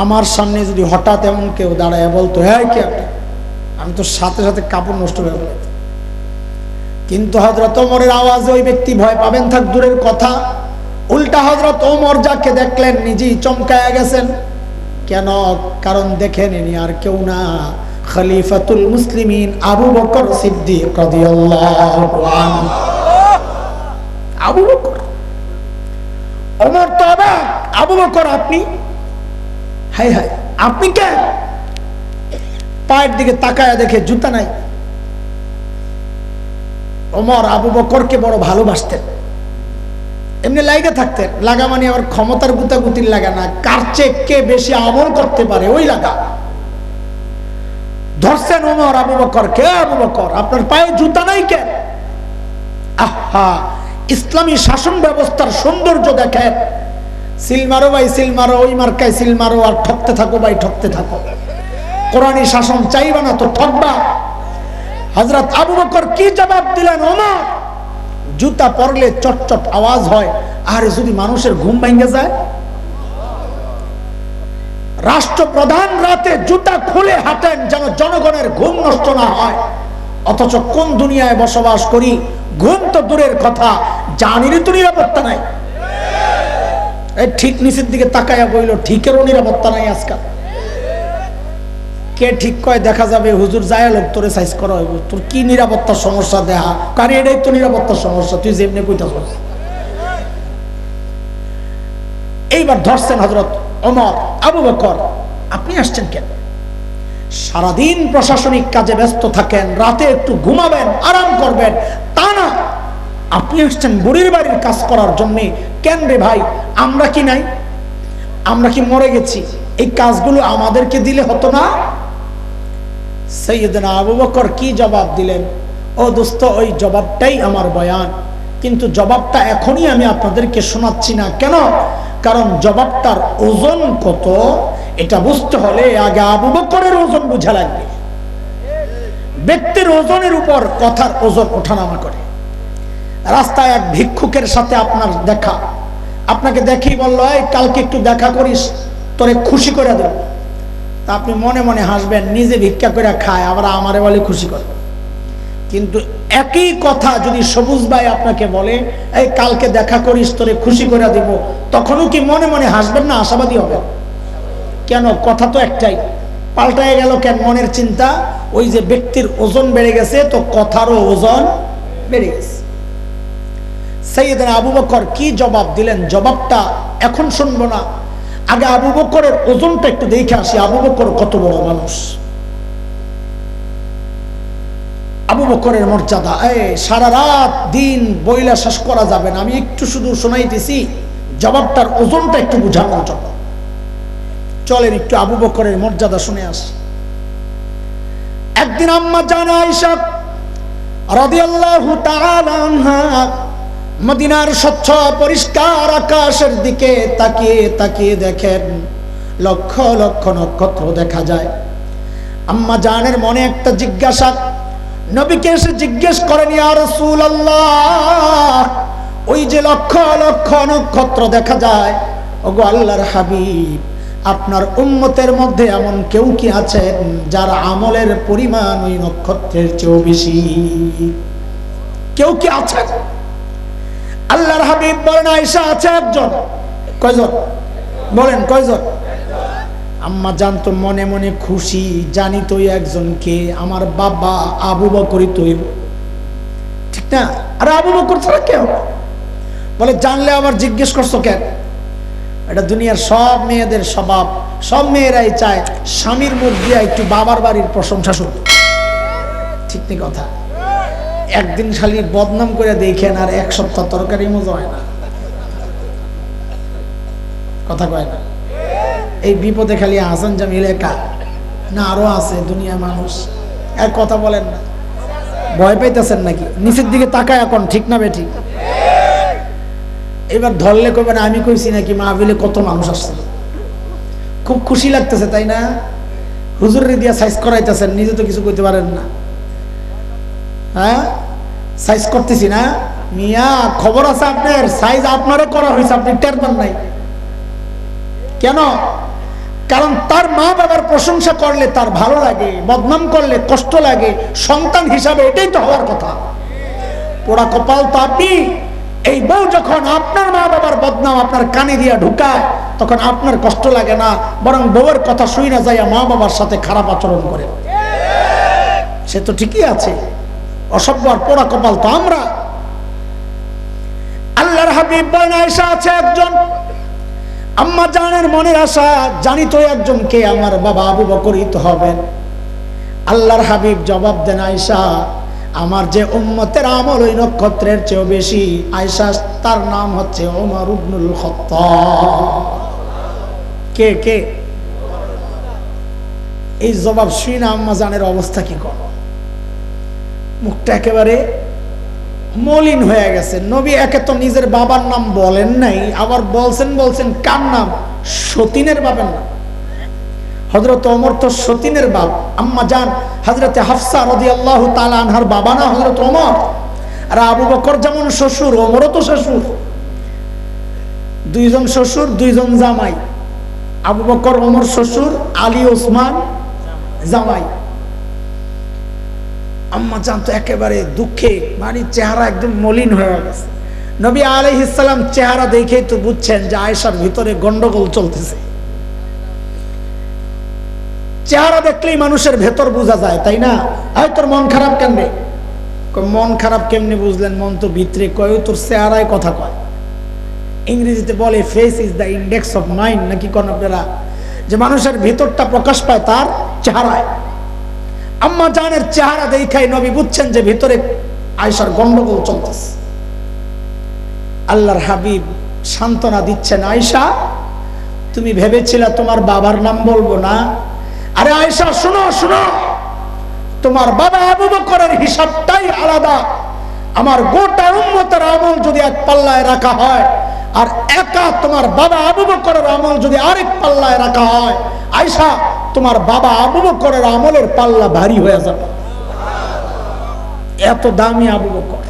আমার সামনে যদি হঠাৎ এমন কেউ দাঁড়ায় বলতো, হ্যাঁ কে, আমি তো সাথে সাথে কাপড় নষ্ট হয়ে গেল। কিন্তু হযরত ওমরের আওয়াজে ওই ব্যক্তি ভয় পাবেন থাক দূরের কথা, উল্টা হযরত ওমর যাকে দেখলেন নিজেই চমকায়া গেছেন। কেন? কারণ দেখে নেনি আর কেউ না, খলিফাতুল মুসলিমিন আবু বকর সিদ্দিক রাদিয়াল্লাহু আনহু। আবু বকর। ওমর তো অবাক, আবু বকর আপনি? হায় হায়, আপনি কে? পায়ের দিকে তাকায়া দেখে জুতা নাই। ওমর আবু বকরকে বড় ভালোবাসতেন, এমনি লাগা থাকতেন। লাগা মানে আবার ক্ষমতার গুতাগুতির লাগা না, কার চেয়ে কে বেশি আমল করতে পারে ওই লাগা। ধরছেন ওমর আবু বকর, কে আবু বকর আপনার পায়ে জুতা নাই কেন? আহা, ইসলামী শাসন ব্যবস্থার সৌন্দর্য দেখেন। সিল মারো ভাই সিল মারো, ওই মার্কায় সিল মারো, আর ঠকতে থাকো ভাই ঠকতে থাকো। কোরআনী শাসন চাইবা না তো ঠকবা। হযরত আবু বকর কি জবাব দিলেন? ওমর, জুতা পরলে চটচট আওয়াজ হয়, আর যদি মানুষের ঘুম ভেঙে যায়? রাষ্ট্রপ্রধান রাতে জুতা খুলে হাঁটেন যেন জনগণের ঘুম নষ্ট না হয়। অথচ কোন দুনিয়ায় বসবাস করি, ঘুম তো দূরের কথা, জানিরই তো নিরাপত্তা নাই। এই ঠিক নিচের দিকে তাকাইয়া বইল, ঠিকেরও নিরাপত্তা নাই আজকাল। কে ঠিক কয় দেখা যাবে, হুজুর যায় লোক তোরে সাইজ করা হইব, তোর কি নিরাপত্তার সমস্যা দেখা, কারণ এটাই তো নিরাপত্তার সমস্যা, তুই যেমনি কইতাছস। এইবার ধরছেন হযরত ওমর, আবু বকর আপনি আসছেন কেন? সারাদিন প্রশাসনিক কাজে ব্যস্ত থাকেন, রাতে একটু ঘুমাবেন, আরাম করবেন, তা না আপনি আসছেন বুড়ির বাড়ির কাজ করার জন্য। কেন রে ভাই, আমরা কি নাই? আমরা কি মরে গেছি? এই কাজগুলো আমাদেরকে দিলে হতো না? সাইয়েদনা আবু বকর কি জবাব দিলেন? ও দোস্ত, ওই জবাবটাই আমার বয়ান, কিন্তু জবাবটা এখনই আমি আপনাদেরকে শোনাচ্ছি না। কেন? কারণ জবাবটার ওজন কত এটা বুঝতে হলে আগে আবু বকরের ওজন বোঝা লাগবে। ব্যক্তির ওজনের উপর কথার ওজন ওঠানামা করে। রাস্তায় এক ভিক্ষুকের সাথে আপনার দেখা, আপনাকে দেখেই বললো, এই কালকে একটু দেখা করিস, তোরে খুশি করে দেব। তা আপনি মনে মনে হাসবেন, নিজে ভিক্ষা করে খায়, আবার আমারে বলে খুশি করে। কিন্তু একই কথা যদি সবুজ ভাই আপনাকে বলে, এই কালকে দেখা করিস, তোরে খুশি করে দিব, তখনও কি মনে মনে হাসবেন না আশাবাদী হবে? কেন? কথা তো একটাই, পাল্টায় গেল কেন মনের চিন্তা? ওই যে ব্যক্তির ওজন বেড়ে গেছে, তো কথারও ওজন বেড়ে গেছে। সাইয়েদনা আবু বকর কি জবাব দিলেন, জবাবটা এখন শুনবো না, আগে আবু বকরের ওজনটা একটু দেখে আসি। আবু বকর কত বড় মানুষ, আবু বকরের মর্যাদা সারা রাত দিন বইলা শেষ করা যাবে না। আমি একটু শুধু শোনাইতেছি জবাবটার ওজনটা একটু বুঝানোর জন্য। চলেন একটু আবু বকরের মর্যাদা শুনে আসি। একদিন আম্মা জান আয়েশা রাদিয়াল্লাহু তাআলা আনহা মদিনার স্বচ্ছ পরিষ্কার আকাশের দিকে তাকিয়ে তাকিয়ে দেখেন লক্ষ লক্ষ নক্ষত্র দেখা যায়। আম্মা জানের মনে একটা জিজ্ঞাসা, নবীকে এসে জিজ্ঞেস করেন, ইয়া রাসূলুল্লাহ, ওই যে লক্ষ লক্ষ নক্ষত্র দেখা যায়, ওগো আল্লাহর হাবিব, আপনার উম্মতের মধ্যে এমন কেউ কি আছেন যার আমলের পরিমাণ ওই নক্ষত্রের চেয়েও বেশি? কেউ কি আছেন? আল্লাহর হাবিব বলেন, আয়েশা আছে একজন। কয়জন? বলেন কয়জন? আম্মা জানতো মনে মনে খুশি, জানি তো একজন কে, আমার বাবা আবু বকরই তো, ঠিক না? আর আবু বকর ছাড়া কেউ? বলে জানলে আবার জিজ্ঞেস করছো কেন? এটা দুনিয়ার সব মেয়েদের স্বভাব, সব মেয়েরাই চায় স্বামীর মুখ দিয়ে একটু বাবার বাড়ির প্রশংসা শুনতে, ঠিক না কথা? একদিন খালি বদনাম করে দেখেন আর এক সপ্তাহ তরকারি মজা হয় না, কথা কয় না? এই বিপদে খালি হাসান জামিল একা না, আরো আছে দুনিয়ার মানুষ। এক কথা বলেন না, ভয় পাইতেছেন নাকি? নিচের দিকে তাকায় এখন, ঠিক না বেঠি? এবার ধরলে কবে না আমি কইছি নাকি? মাহফিলে কত মানুষ আসছে, খুব খুশি লাগতেছে তাই না? হুজুরের দিয়া সাইজ করাইতেছেন, নিজে তো কিছু কইতে পারেন না। হ্যাঁ, সাইজ করতেছি না মিয়া, খবর আছে আপনার, সাইজ আপনারও করা হয়েছে, আপনি টের পান নাই কেন? কারণ তার মা বাবার প্রশংসা করলে তার ভালো লাগে, বদনাম করলে কষ্ট লাগে। সন্তান হিসাবে এটাই তো হওয়ার কথা। পোড়া কপাল তো আপনি। এই বউ যখন আপনার মা বাবার বদনাম আপনার কানে দিয়া ঢুকায়, তখন আপনার কষ্ট লাগে না, বরং বউয়ের কথা শুই না যাইয়া মা বাবার সাথে খারাপ আচরণ করে। সে তো ঠিকই আছে, অসভ্য আর পোড়া কপাল তো আমরা। আল্লাহর হাবিব বলেন, আয়েশা আছে একজন। আম্মা জানের মনের আশা, জানি তো একজন কে, আমার বাবা আবু বকরই তো হবেন। আল্লাহর হাবিব জবাব দেন, আয়েশা, আমার যে উম্মতের আমল ওই নক্ষত্রের চেয়েও বেশি, আয়েশা তার নাম হচ্ছে ওমর ইবনুল খাত্তাব। কে কে? এই জবাব শুনে আম্মা জানের অবস্থা কি কর? মুখটা একেবারে মলিন হয়ে গেছে। নবী একে তো নিজের বাবার নাম বলেন নাই, আবার বলছেন কার নাম? সতীনের বাবার নাম। হযরত ওমর তো সতীনের বাপ, আম্মা জান হযরতে হাফসা রাদিয়াল্লাহু তাআলা আনহার বাবা না হযরত ওমর? আর আবু বকর যেমন শ্বশুর, ওমরও তো শ্বশুর। দুইজন শ্বশুর, দুইজন জামাই। আবু বকর ওমর শ্বশুর, আলী ওসমান জামাই। আম্মা জান তো একেবারে দুঃখে, মানে চেহারা একদম মলিন হয়ে গেছে। নবী আলাইহিস সালাম চেহারা দেখেই তো বুঝছেন যে আয়েশার ভিতরে গন্ডগোল চলতেছে। চেহারা দেখলেই মানুষের ভেতর বোঝা যায়, তাই না? আয় তোর মন খারাপ কেন রে? মন খারাপ কেমনে বুঝলেন? মন তো ভিতরে কয়, তোর চেহারায় কথা কয়। ইংরেজিতে বলে face is the index of mind, নাকি কোন আপনারা, যে মানুষের ভিতরটা প্রকাশ পায় তার চেহারায়। আম্মা জানের চেহারা দেখাই নবী বুঝছেন যে ভিতরে আয়েশার গন্ডগোল চলতেছে। আল্লাহর হাবিব সান্ত্বনা দিচ্ছেন, আয়েশা তুমি ভেবেছিলা তোমার বাবার নাম বলবো না? আরে আয়েশা শোনো শোনো, তোমার বাবা আবু বকরের হিসাবটাই আলাদা। আমার গোটা উম্মতের আমল যদি এক পাল্লায় রাখা হয়, আর একা তোমার বাবা আবু বকরের আমল যদি আরেক পাল্লায় রাখা হয়, আয়েশা তোমার বাবা আবু বকরের আমলের পাল্লা ভারী হয়ে যাবে। এত দামি আবু বকর।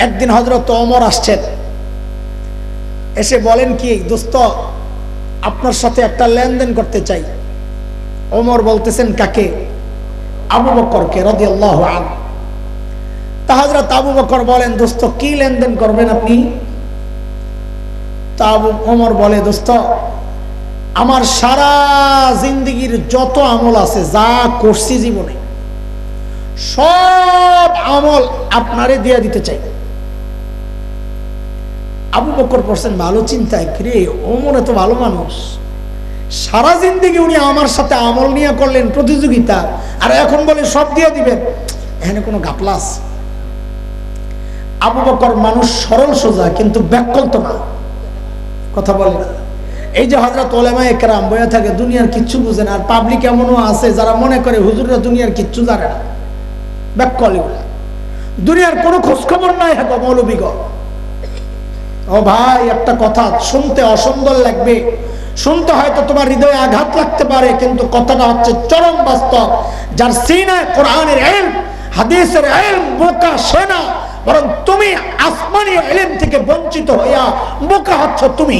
একদিন হযরত ওমর আসছেন, এসে বলেন কি, দোস্ত আপনার সাথে একটা লেনদেন করতে চাই। ওমর বলতেছেন কাকে? আবু বকরকে রাদিয়াল্লাহু আনহু। তা হযরত আবু বকর বলেন, দোস্ত কি লেনদেন করবেন আপনি? তা ওমর বলে, দোস্ত আমার সারা জিন্দেগীর যত আমল আছে, যা করছি জীবনে, সব আমল আপনারে দিয়ে দিতে চাই। আবু বকর বলছেন, ভালো চিন্তায় রে, ওমর এত ভালো মানুষ, সারা জিন্দেগি উনি আমার সাথে আমল নিয়ে করলেন প্রতিযোগিতা, আর এখন বলে সব দিয়ে দিবেন। এখানে কোনো গাপলা আছে? আবু বকর মানুষ সরল সোজা, কিন্তু ব্যাকল তো না, কথা বলে না। এই যে হযরত উলামায়ে কেরাম বয়া থাকে দুনিয়ার কিচ্ছু বুঝে না, আর পাবলিক এমনও আছে যারা মনে করে হুজুররা দুনিয়ার কিচ্ছু জানে না, ব্যাকল এগুলা, দুনিয়ার কোনো খোঁজ খবর নাই। হ্যাঁ মৌলবীগ, ও ভাই একটা কথা শুনতে অসুন্দর লাগবে, শুনতে হয়তো তোমার হৃদয়ে আঘাত লাগতে পারে, কিন্তু কথাটা হচ্ছে চরম বাস্তব। যার সিনায় কোরআনের ইলম, হাদিসের ইলম, বোকা সে না, বরং তুমি আসমানী ইলম থেকে বঞ্চিত হইয়া বোকা হচ্ছ তুমি।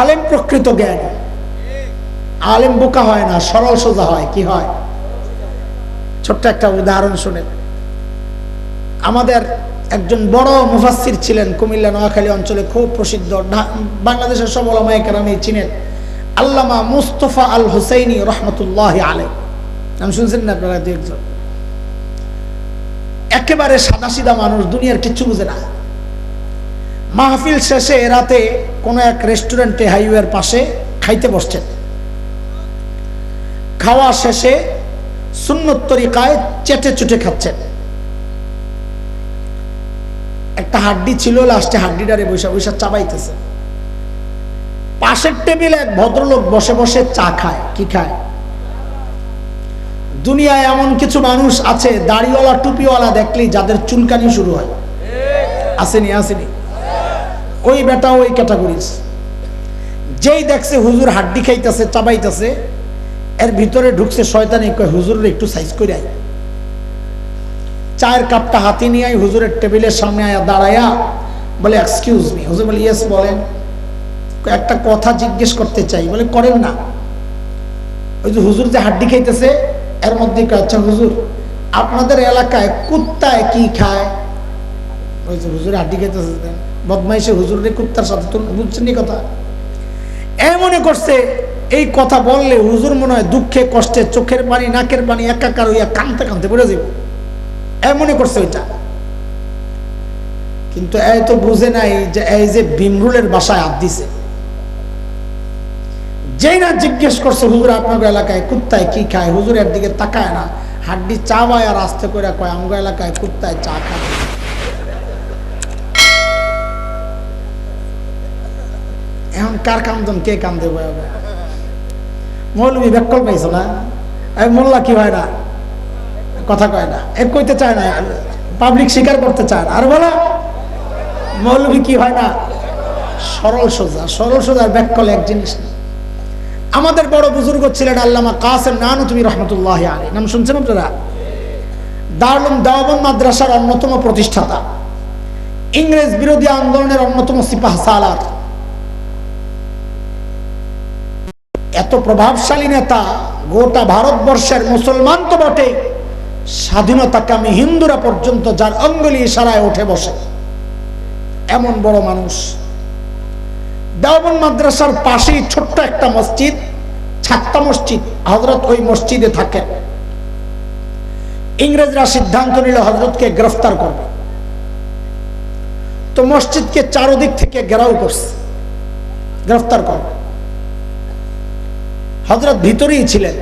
আলেম প্রকৃত জ্ঞান, আলেম বোকা হয় না, সরল সোজা হয়। কি হয়? ছোট্ট একটা উদাহরণ শুনে, আমাদের একজন বড় মুফাসসির ছিলেন, কুমিল্লা নোয়াখালী অঞ্চলে খুব প্রসিদ্ধ, বাংলাদেশের সব উলামায়ে কেরামই চিনেন, আল্লামা মুস্তাফা আল হুসাইনি রাহমাতুল্লাহি আলাইহি। নাম শুনছেন না আপনারা? একজন একেবারে সাদাসিধা মানুষ, দুনিয়ার কিচ্ছু বুঝে না। মাহফিল শেষে রাতে কোন এক রেস্টুরেন্টে হাইওয়ের পাশে খাইতে বসছেন। খাওয়া শেষে সুন্নত তরিকায় চেটে চুটে খাচ্ছেন। একটা হাড্ডি ছিল, লাস্টে হাড্ডিটারে বসে বসে চাবাইতেছে। পাশের টেবিলে এক ভদ্রলোক বসে বসে চা খায়। কি খায়? দুনিয়ায় এমন কিছু মানুষ আছে দাড়িওয়ালা টুপিওয়ালা দেখলেই যাদের চুলকানি শুরু হয়, আসেনি? আসেনি? ওই বেটা ওই ক্যাটাগরিজ। যেই দেখছে হুজুর হাড্ডি খাইতেছে, চাবাইতেছে, এর ভিতরে ঢুকছে শয়তানি, কয় হুজুরের একটু সাইজ করে আই। চায়ের কাপটা হাতে নিয়ে আই, হুজুরের টেবিলের সামনে আয়া দাঁড়ায়া বলে, এক্সকিউজ মি। হুজুর বলে, ইয়েস বলেন। একটা কথা জিজ্ঞেস করতে চাই। বলে, করেন না। ওই যে হুজুর যে হাড্ডি খাইতেছে এর মধ্যে, আচ্ছা হুজুর আপনাদের এলাকায় কুত্তায় কি খায়? ওই যে হুজুর হাড্ডি খাইতেছে, বদমাইশে হুজুরে কুত্তার সাথে, তো বুঝছেন এই কথা? মনে করছে এই কথা বললে হুজুর মনে হয় দুঃখে কষ্টে চোখের পানি নাকের পানি একাকার হইয়া কাঁদতে কাঁদতে পড়ে যাব, মনে করছে ওইটা। কিন্তু এই তো বুঝে নাই যে এই যে বিমরুলের বাসায় হাত দিছে। যেই না জিজ্ঞেস করছে হুজুর আপনার এলাকায় কুত্তায় কি খায়, হুজুরের দিকে তাকায় না, হাড্ডি চাবায় আর আস্তে করে কয়, আমগো এলাকায় কুত্তায় চা খায়। এখন কার কান্দন, কে কান্দে? মৌলবী ব্যাকল পাইছো না? মোল্লা কি হয় না? কথা কয় না, এক কইতে চায় না, পাবলিক স্বীকার করতে চায় না। আর বলো মৌলভী কি হয় না, সরল সোজা। সরল সোজার ব্যাককল এক জিনিস না। আমাদের বড় বুজুর্গ ছিলেন আল্লামা কাসেম নানুতুবি রহমতুল্লাহ আলাইহি, নাম শুনছেন আপনারা? দারুল দেওবন্দ মাদ্রাসার অন্যতম প্রতিষ্ঠাতা, ইংরেজ বিরোধী আন্দোলনের অন্যতম সিপাহ সালার, এত প্রভাবশালী নেতা, গোটা ভারতবর্ষের মুসলমান তো বটে, স্বাধীনতাকামী হিন্দুরা পর্যন্ত যার অঙ্গুলি ইশারায় উঠে বসে, এমন বড় মানুষ। দেওবন্দ মাদ্রাসার পাশেই ছোট্ট একটা মসজিদ, ছাত্তা মসজিদ, হযরত ওই মসজিদে থাকেন। ইংরেজরা সিদ্ধান্ত নিল হযরতকে গ্রেফতার করবে, তো মসজিদকে চারদিক থেকে ঘেরাও করছে, গ্রেফতার করবে। হযরত ভিতরেই ছিলেন,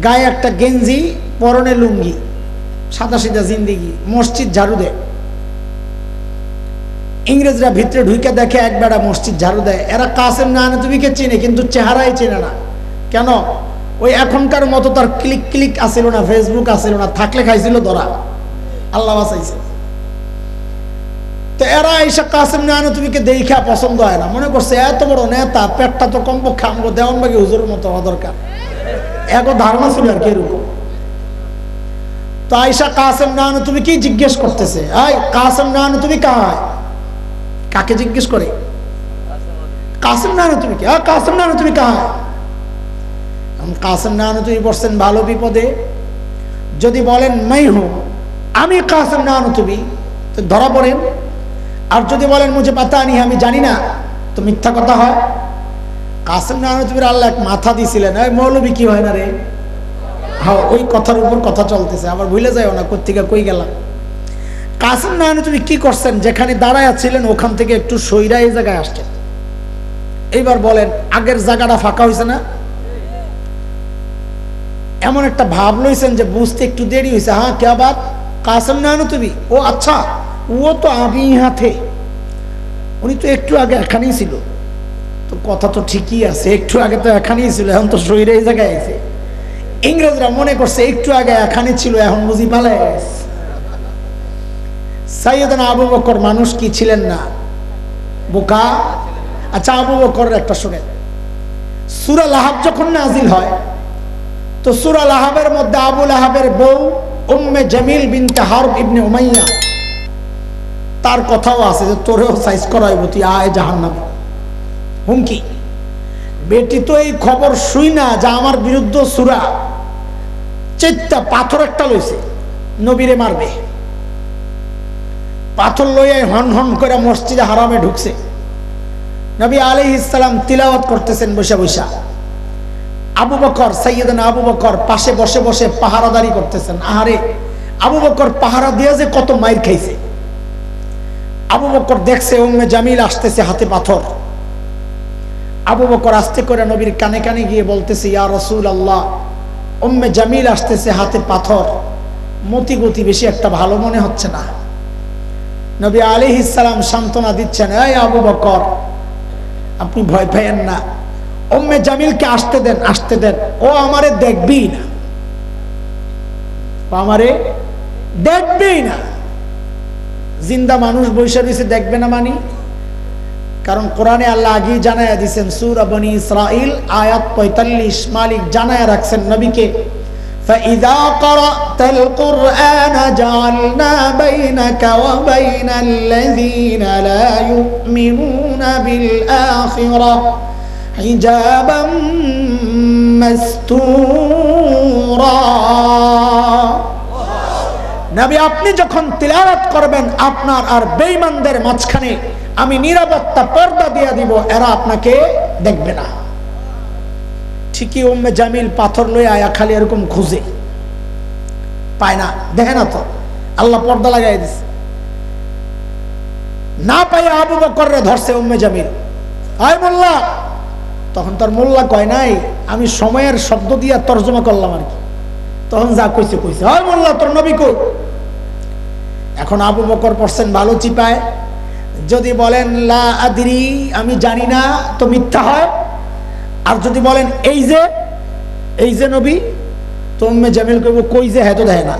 গায়ে একটা গেঞ্জি, পরনে লুঙ্গি, সাদা সিধা জিন্দিগি, মসজিদ ঝাড়ু দেয়। ইংরেজরা ভিতরে ঢুকে দেখে এক বেড়া মসজিদ ঝাড়ু দেয়। এরা কাসেম নানুতুবিকে চিনে, কিন্তু চেহারাই চেনে না। কেন? ওই এখনকার মতো তার ক্লিক ক্লিক আসিল না, ফেসবুক আসিল না, থাকলে খাইছিল ধরা, আল্লাহ বাঁচাইছে। তো এরা এসে কাসেম নানুতুবিকে দেখা পছন্দ হয় না, মনে করছে এত বড় নেতা, পেটটা তো কমপক্ষে আমগো দেওয়ানবাগী হুজুরের মতো হওয়া দরকার, এত ধারণা ছিল আর কি এরকম। তো আইসা কাসেম নানুতুবি কি জিজ্ঞেস করতেছে, আই কাসেম নানুতুবি কাহায়? কাকে জিজ্ঞেস করে? কাসেম নানুতুবি কে? কাসেম নানুতুবি কাহায়? কাসেম নানুতুবি বসছেন ভালো বিপদে। যদি বলেন মাই হুঁ, আমি কাসেম নানুতুবি, তো ধরা পড়েন। আর যদি বলেন মুঝে পাতা নেই, আমি জানি না, তো মিথ্যা কথা হয়। কাসেম নানুতুবির আল্লাহ এক মাথা দিছিলেন, ওই মৌলবী কি হয় না রে? হ্যাঁ, ওই কথার উপর কথা চলতেছে, আবার ভুলে যাও না কোত্থেকে কই গেলাম। কাসেম নানুতুবি কি করছেন, যেখানে দাঁড়ায় ছিলেন ওখান থেকে একটু সইরা এই জায়গায় আসছেন। এইবার বলেন আগের জায়গাটা ফাঁকা হয়েছে না? এমন একটা ভাব লইছেন যে বুঝতে একটু দেরি হয়েছে। হ্যাঁ কে বাত? কাসেম নানুতুবি। ও আচ্ছা, ও তো আগে ইহা থে, উনি তো একটু আগে এখানেই ছিল। তো কথা তো ঠিকই আছে, একটু আগে তো এখানেই ছিল, এখন তো সইরা এই জায়গায় আছে। ইংরেজরা মনে করছে একটু আগে এখানে ছিল, এখন বুঝি পালায় গেছে। সাইয়েদনা আবু বকর মানুষ কি ছিলেন না? বোকা। আচ্ছা, আবু বকরের একটা শুনেন। সূরা লাহাব যখন নাজিল হয়, তো সূরা লাহাবের মধ্যে আবু লাহাবের বউ উম্মে জামিল বিনতে হারব ইবনে উমাইয়া, তার কথাও আছে যে তোরেও সাইজ করাইব, তুই আয় জাহান্নামে, হুমকি। বেটি তো এই খবর শুই না যে আমার বিরুদ্ধে সূরা, চেত্যা পাথর একটা লইছে, নবীরে মারবে। পাথর লইয়া হন হন করে মসজিদে হারামে ঢুকছে। নবী আলাইহিস সালাম তিলাওয়াত করতেছেন বসে বসে। আবু বকর, সাইয়েদনা আবু বকর পাশে বসে বসে পাহারাদারি করতেছেন। আহারে, আবু বকর পাহারা দিয়ে যে কত মাইর খাইছে। আবু বকর দেখছে উম্মে জামিল আসতেছে হাতে পাথর। আবু বকর আস্তে করে নবীর কানে কানে গিয়ে বলতেছে, ইয়া রাসূলুল্লাহ, উম্মে জামিল আসতেছে হাতে পাথর, মতি গতি বেশি একটা ভালো মনে হচ্ছে না। নবী আলাইহিস সালাম সান্ত্বনা দিচ্ছেন, এই আবু বকর, আপনি ভয় পাইয়েন না, উম্মে জামিলকে আসতে দেন, আসতে দেন, ও আমারে দেখবেই না, আমারে দেখবেই না। জিন্দা মানুষ বৈশা রয়েছে, দেখবে না মানি? কারণ কোরআনে আল্লাহ আগেই জানায়া দিয়েছেন, সূরা বনি ইসরাইল আয়াত 45, মালিক জানায়া রাখছেন নবীকে, فإذا قرأت القرآن جعلنا بينك وبين الذين لا يؤمنون بالآخرة حجابا مستورا। নবী আপনি যখন তিলাওয়াত করবেন, আপনার আর বেঈমানদের মাঝখানে আমি নিরাপত্তা পর্দা দিয়ে দিব, এরা আপনাকে দেখবে না। ঠিকই উম্মে জামিল পাথর লয়ে আয়া খালি এরকম খুঁজে পায় না, দেখে না তো, আল্লাহ পর্দা লাগাই দিছে। না পাইয়া আবু বকররে ধরছে উম্মে জামিল, আয় মোল্লা। তখন তার মোল্লা কয় নাই, আমি সময়ের শব্দ দিয়া তর্জমা করলাম আর কি। তখন যা কইছে কইছে, আয় মোল্লা, তোর নবী কই? এখন আবু বকর পড়ছেন ভালো চিপায়। যদি বলেন লা আদরি, আমি জানি না, তো মিথ্যা হয়। আর যদি বলেন এই যে নবী, তো উম্মে জামিল কইব কই যে, হ্যাঁ তো দেয় না।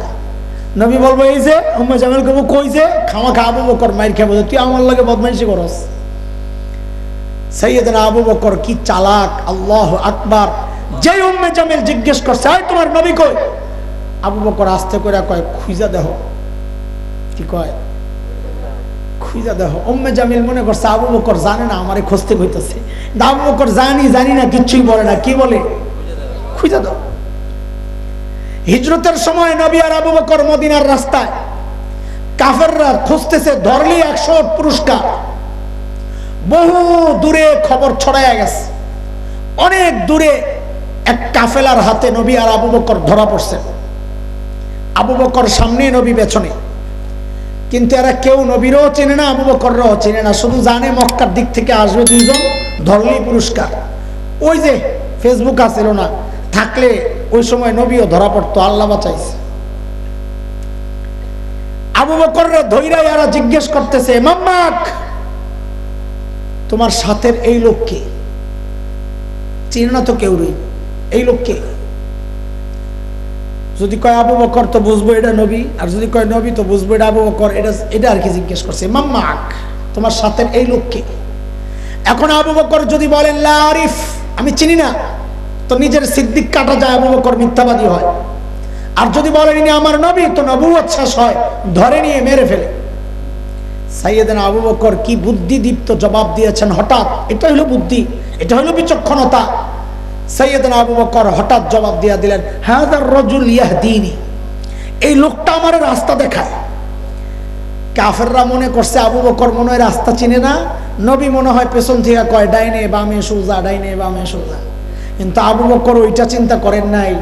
নবী বলবো এই যে, উম্মে জামিল কইব কই যে, খামাখা আবু বকর মাইর খাবো, তুই আমার লাগে বদমাইশি করস। সাইয়েদনা আবু বকর কি চালাক, আল্লাহু আকবার। যে উম্মে জামিল জিজ্ঞেস করছে আয় তোমার নবী কই, আবু বকর আস্তে করে কয় খুঁজা দেহ। কি কয়? খুঁজা দেহ। উম্মে জামিল মনে করছে আবু বকর জানে না আমারে খুঁজতে কইতাছে। আবু বকর জানি না, কিচ্ছুই বলে না। কি বলে? খুঁজা দাও। হিজরতের সময় নবী আর আবু বকর মদিনার রাস্তায়, কাফেররা খুঁজতেছে, ধরলি 100 পুরস্কার। বহু দূরে খবর ছড়াইয়া গেছে, অনেক দূরে এক কাফেলার হাতে নবী আর আবু বকর ধরা পড়ছে। আবু বকর সামনে, নবী পেছনে। কিন্তু এরা কেউ নবীরও চেনে না, আবু বকররাও চেনে না, শুধু জানে মক্কার দিক থেকে আসবে দুইজন, ধরলেই পুরস্কার। ওই যে ফেসবুক আসছিল না, থাকলে ওই সময় নবীও ধরা পড়তো, আল্লাহ বাঁচাইছে। আবু বকররা ধৈরা এরা জিজ্ঞেস করতেছে মাম্মাক, তোমার সাথের এই লোককে চিনে না তো কেউ নেই, এই লোককে? যদি কয় আবু বকর তো বুঝবো এটা নবী, আর যদি কয় নবী তো বুঝবো এটা আবু বকর। এটা আর কি জিজ্ঞেস করছে, মাম্মাক তোমার সাথের এই লোককে? এখন আবু বকর যদি বলেন লা আরিফ, আমি চিনি না, তো নিজের সিদ্দিক কাটা যায়, আবু বকর মিথ্যাবাদী হয়। আর যদি বলেন ইনি আমার নবী, তো নবুয়ত শেষ হয়, ধরে নিয়ে মেরে ফেলে। সাইয়েদনা আবু বকর কি বুদ্ধিদীপ্ত জবাব দিয়েছেন হঠাৎ। এটা হলো বুদ্ধি, এটা হলো বিচক্ষণতা। সাইয়েদনা আবু বকর হঠাৎ জবাব দিয়ে দিলেন হাযার রাজুল ইয়াহদিনি, এই লোকটা আমার রাস্তা দেখায়। কাফেররা মনে করছে আবু বকর মনে হয় রাস্তা চিনে না, নবী মনে হয় পেছন থেকে কয় ডাইনে বামে সোজা, ডাইনে বামে সোজা। কিন্তু আবু বকর ওইটা চিন্তা করেন নাই।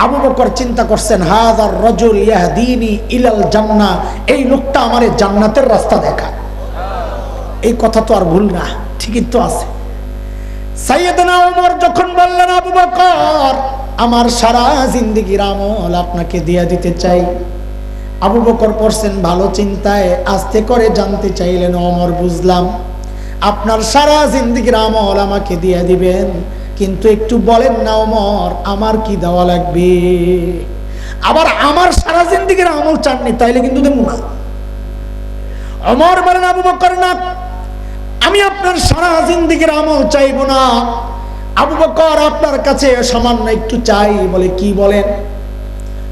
আবু বকর চিন্তা করছেন হাযার রাজুল ইয়াহদিনি ইলাল জান্নাহ, এই লোকটা আমারে জান্নাতের রাস্তা দেখায়। এই কথা তো আর ভুল না, ঠিকই তো আছে। সাইয়েদনা ওমর যখন বললেন আবু বকর আমার সারা জিন্দেগির আমল আপনাকে দিয়ে দিতে চাই, আবু বকর পড়ছেন ভালো চিন্তায়, আস্তে করে জানতে চাইলেন ওমর বুঝলাম আপনার সারা জিন্দেগির আমল আমাকে দিয়ে দিবেন, কিন্তু একটু বলেন না ওমর আমার কি দেওয়া লাগবে? আবার আমার সারা জিন্দেগির আমল চাননি তাইলে কিন্তু দেবো না। ওমর বলেন আবু বকর না, আমি আপনার সারা জিন্দেগির আমল চাইবো না। আবু বকর আপনার কাছে সামান্য একটু চাই। বলে কি বলেন?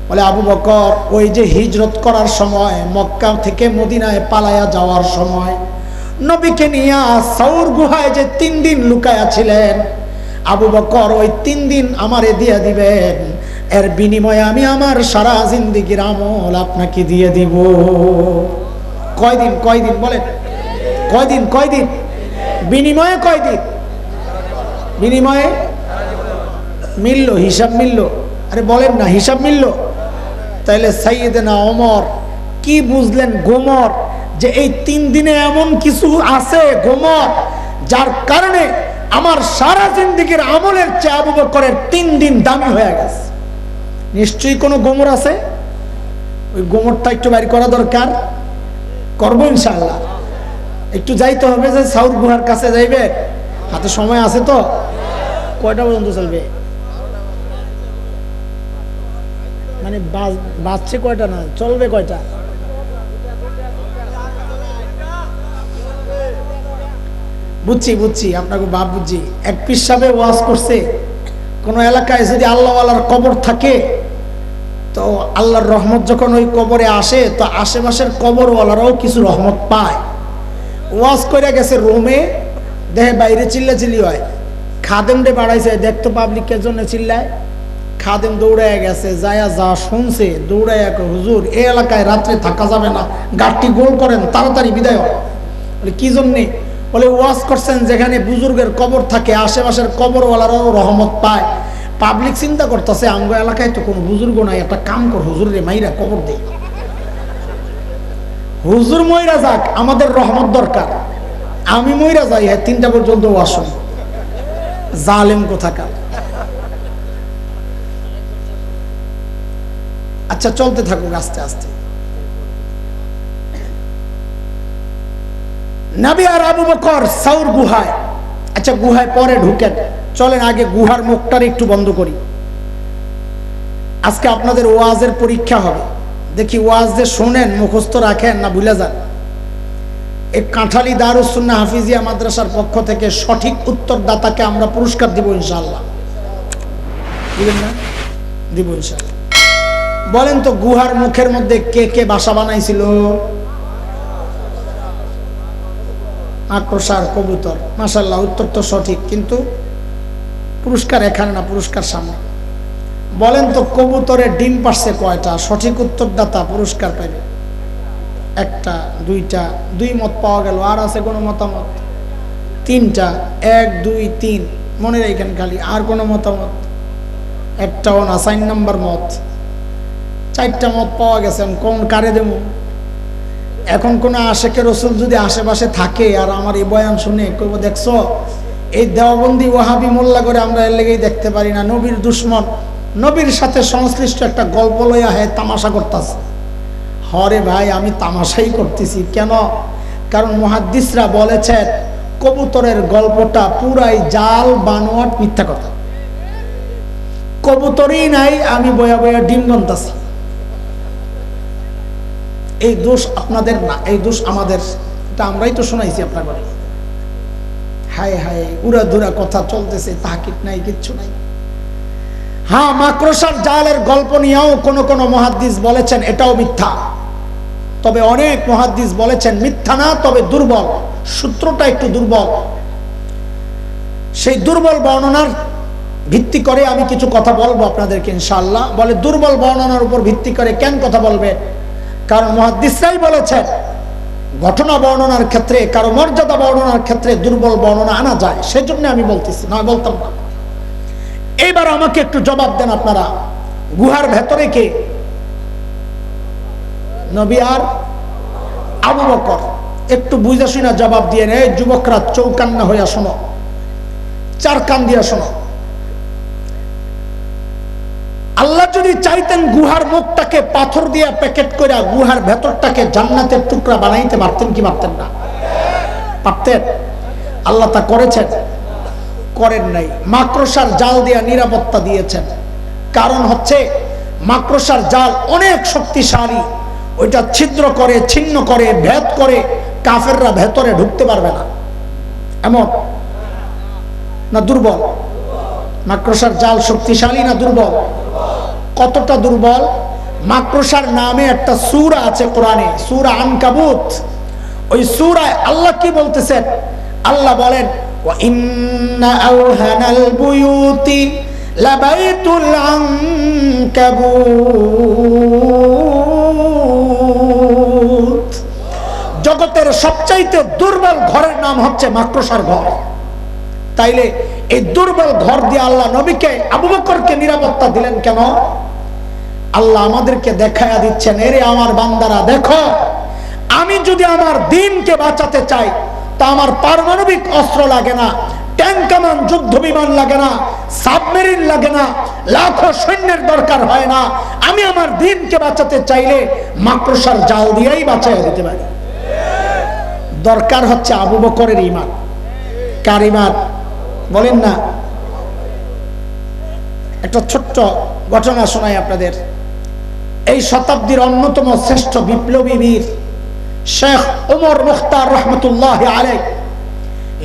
বলে আবু বকর ওই যে হিজরত করার সময়, মক্কা থেকে মদিনায় পালায়া যাওয়ার সময় নবীকে নিয়ে সাউর গুহায় যে 3 দিন লুকায়া ছিলেন, আবু বকর ওই 3 দিন আমারে দিয়ে দিবেন, এর বিনিময়ে আমি আমার সারা জিন্দেগির আমল আপনাকে দিয়ে দিব। কয়দিন? কয়দিন বলেন? কয়দিন? কয়দিন? বিনিময়ে কয়দিন? বিনিময়ে মিলল, হিসাব মিলল? আরে বলেন না, হিসাব মিলল? তাইলে সাইয়েদনা ওমর কি বুঝলেন গোমর, যে এই 3 দিনে এমন কিছু আছে গোমর যার কারণে আমার সারা জিন্দেগির আমলের চেয়ে আবু বকরের 3 দিন দামি হয়ে গেছে। নিশ্চয়ই কোনো গোমর আছে, ওই গোমরটা একটু বাইর করা দরকার, করবো ইনশাআল্লাহ। একটু যাইতে হবে, যে সাউর গুহার কাছে যাইবে, হাতে সময় আছে তো? কয়টা পর্যন্ত চলবে? মানে বাজছে কয়টা, না চলবে কয়টা? বুঝছি বুঝছি, আপনাকে বাপ বুঝছি। এক পীর সাহেব ওয়াজ করছে, কোন এলাকায় যদি আল্লাহওয়ালার কবর থাকে, তো আল্লাহর রহমত যখন ওই কবরে আসে, তো আশেপাশের কবরওয়ালারাও কিছু রহমত পায়। ওয়াজ করে গেছে রোমে, দেখে বাইরে চিল্লাচিল্লি হয়, খাদেম ডে বাড়াইছে, দেখতো পাবলিকের জন্য চিল্লায়। খাদেম দৌড়ায় গেছে, যায়া যা শুনছে দৌড়ায় হুজুর এই এলাকায় রাত্রে থাকা যাবে না, গাড়টি গোল করেন, তাড়াতাড়ি বিদায় হয়। বলে কি জন্যে? বলে ওয়াজ করছেন যেখানে বুজুর্গের কবর থাকে আশেপাশের কবরওয়ালারাও রহমত পায়। পাবলিক চিন্তা করতেছে আমগো এলাকায় তো কোনো বুজুর্গ নাই, একটা কাম কর হুজুর রে মাইরা কবর দেই, হুজুর মইরা যাক, আমাদের রহমত দরকার, আমি মইরা যাই। হ্যাঁ 3টা পর্যন্ত ওয়াজ শুনি, জালেম কোথাকার। আচ্ছা চলতে থাকুক আস্তে আস্তে। নবী আর আবু বকর সাউর গুহায়। আচ্ছা গুহায় পরে ঢুকেন, চলেন আগে গুহার মুখটার একটু বন্ধ করি। আজকে আপনাদের ওয়াজের পরীক্ষা হবে, দেখি ওয়াজ যে শোনেন মুখস্থ রাখেন না ভুলে যান। এই কাঁঠালী দারুস সুন্নাহ হাফিজিয়া মাদ্রাসার পক্ষ থেকে সঠিক উত্তরদাতাকে আমরা পুরস্কার দিব ইনশাআল্লাহ। দিবেন না? দিব ইনশাআল্লাহ। বলেন তো গুহার মুখের মধ্যে কে কে বাসা বানাইছিল? মাকড়সার কবুতর। মাশাআল্লাহ, উত্তর তো সঠিক, কিন্তু পুরস্কার এখানে না, পুরস্কার সামনে। বলেন তো কবুতরের ডিম পারছে কয়টা? সঠিক উত্তরদাতা পুরস্কার পাবে। একটা, দুইটা, দুই মত পাওয়া গেল। আর আছে কোনো মতামত? তিনটা, 1 2 3 মনে রাখেন খালি। আর কোনো মতামত? একটাও না, 4 নম্বর মত। 4টা মত পাওয়া গেছে, কোন কারে দেব? এখন কোন আশেকে রসুল যদি আশেপাশে থাকে আর আমার এই বয়ান শুনে কইব, দেখছো এই দেওবন্দি ওয়াহাবি মোল্লা করে আমরা এর লেগেই দেখতে পারি না, নবীর দুশ্মন, নবীর সাথে সংশ্লিষ্ট একটা গল্প লইয়া হয় তামাশা করতেছে। হরে ভাই, আমি তামাশাই করতেছি। কেন? কারণ মুহাদ্দিসরা বলেছেন কবুতরের গল্পটা পুরাই জাল, বানোয়াট, মিথ্যা কথা। কবুতরই নাই, আমি বয়া বয়া ডিম গন্তাছি। এই দোষ আপনাদের না, এই দোষ আমাদের। এটা আমরাই তো শোনাইছি আপনার বাড়ি। হায় হায়, উড়াধুরা কথা চলতেছে, তাহাকিক নাই, কিচ্ছু নাই। হ্যাঁ, মাকড়সার জালের গল্প নিয়েও কোন মুহাদ্দিস বলেছেন এটাও মিথ্যা। তবে অনেক মুহাদ্দিস বলেছেন মিথ্যা না, তবে দুর্বল, সূত্রটা একটু দুর্বল। সেই দুর্বল বর্ণনার ভিত্তি করে আমি কিছু কথা বলবো আপনাদেরকে ইনশাআল্লাহ। বলে দুর্বল বর্ণনার উপর ভিত্তি করে কেন কথা বলবে? কারণ মুহাদ্দিসরাই বলেছেন ঘটনা বর্ণনার ক্ষেত্রে, কারো মর্যাদা বর্ণনার ক্ষেত্রে দুর্বল বর্ণনা আনা যায়, সেজন্য আমি বলতেছি, নয় বলতাম না। এইবার আমাকে একটু জবাব দেন আপনারা, গুহার ভেতরে কে? নবী আর আবু বকর। একটু বুঝা শুনা জবাব দিয়ে নে। যুবকরা চৌকান্না হইয়া শোনো, 4 কান দিয়া শোনো। আল্লাহ যদি চাইতেন গুহার মুখটাকে পাথর দিয়ে প্যাকেট করে গুহার ভেতরটাকে জান্নাতের টুকরা বানাইতে পারতেন কি পারতেন না? পারতেন। আল্লাহ তা করেছেন? করেন নাই। মাকড়সার জাল দিয়ে নিরাপত্তা দিয়েছেন। কারণ হচ্ছে মাকড়সার জাল অনেক শক্তিশালী, ওইটা ছিদ্র করে, ছিন্ন করে, ভেদ করে কাফেররা ভেতরে ঢুকতে পারবে না। এমন না দুর্বল? মাকড়সার জাল শক্তিশালী না দুর্বল? কতটা দুর্বল? মাকড়সার নামে একটা সূরা আছে কোরআনে, সূরা আনকাবুত। ওই সূরায় আল্লাহ কি বলতেছেন? আল্লাহ বলেন ওয়া ইন্না আওহানাল বুয়ুতি লাবাইতুল আনকাবুত। জগতের সবচাইতে দুর্বল ঘরের নাম হচ্ছে মাকড়সার ঘর। তাইলে এই দুর্বল ঘর দিয়ে আল্লাহ নবীকে, আবু বকরকে নিরাপত্তা দিলেন কেন? আল্লাহ আমাদেরকে দেখায়া দিচ্ছেন, এরে আমার বান্দারা দেখো, আমি যদি আমার দ্বীনকে বাঁচাতে চাই তা আমার পারমাণবিক অস্ত্র লাগে না, ট্যাঙ্ক কামান যুদ্ধ বিমান লাগে না, সাবমেরিন লাগে না, লাখো সৈন্যের দরকার হয় না। আমি আমার দ্বীনকে বাঁচাতে চাইলে মাকড়সার জাল দিয়েই বাঁচাইয়া দিতে পারি। দরকার হচ্ছে আবু বকরের ঈমান। কার ঈমান বলেন না? একটা ছোট্ট ঘটনা শোনাই আপনাদের। এই শতাব্দীর অন্যতম শ্রেষ্ঠ বিপ্লবী বীর শেখ ওমর মুখতার রহমতুল্লাহ আলাইহি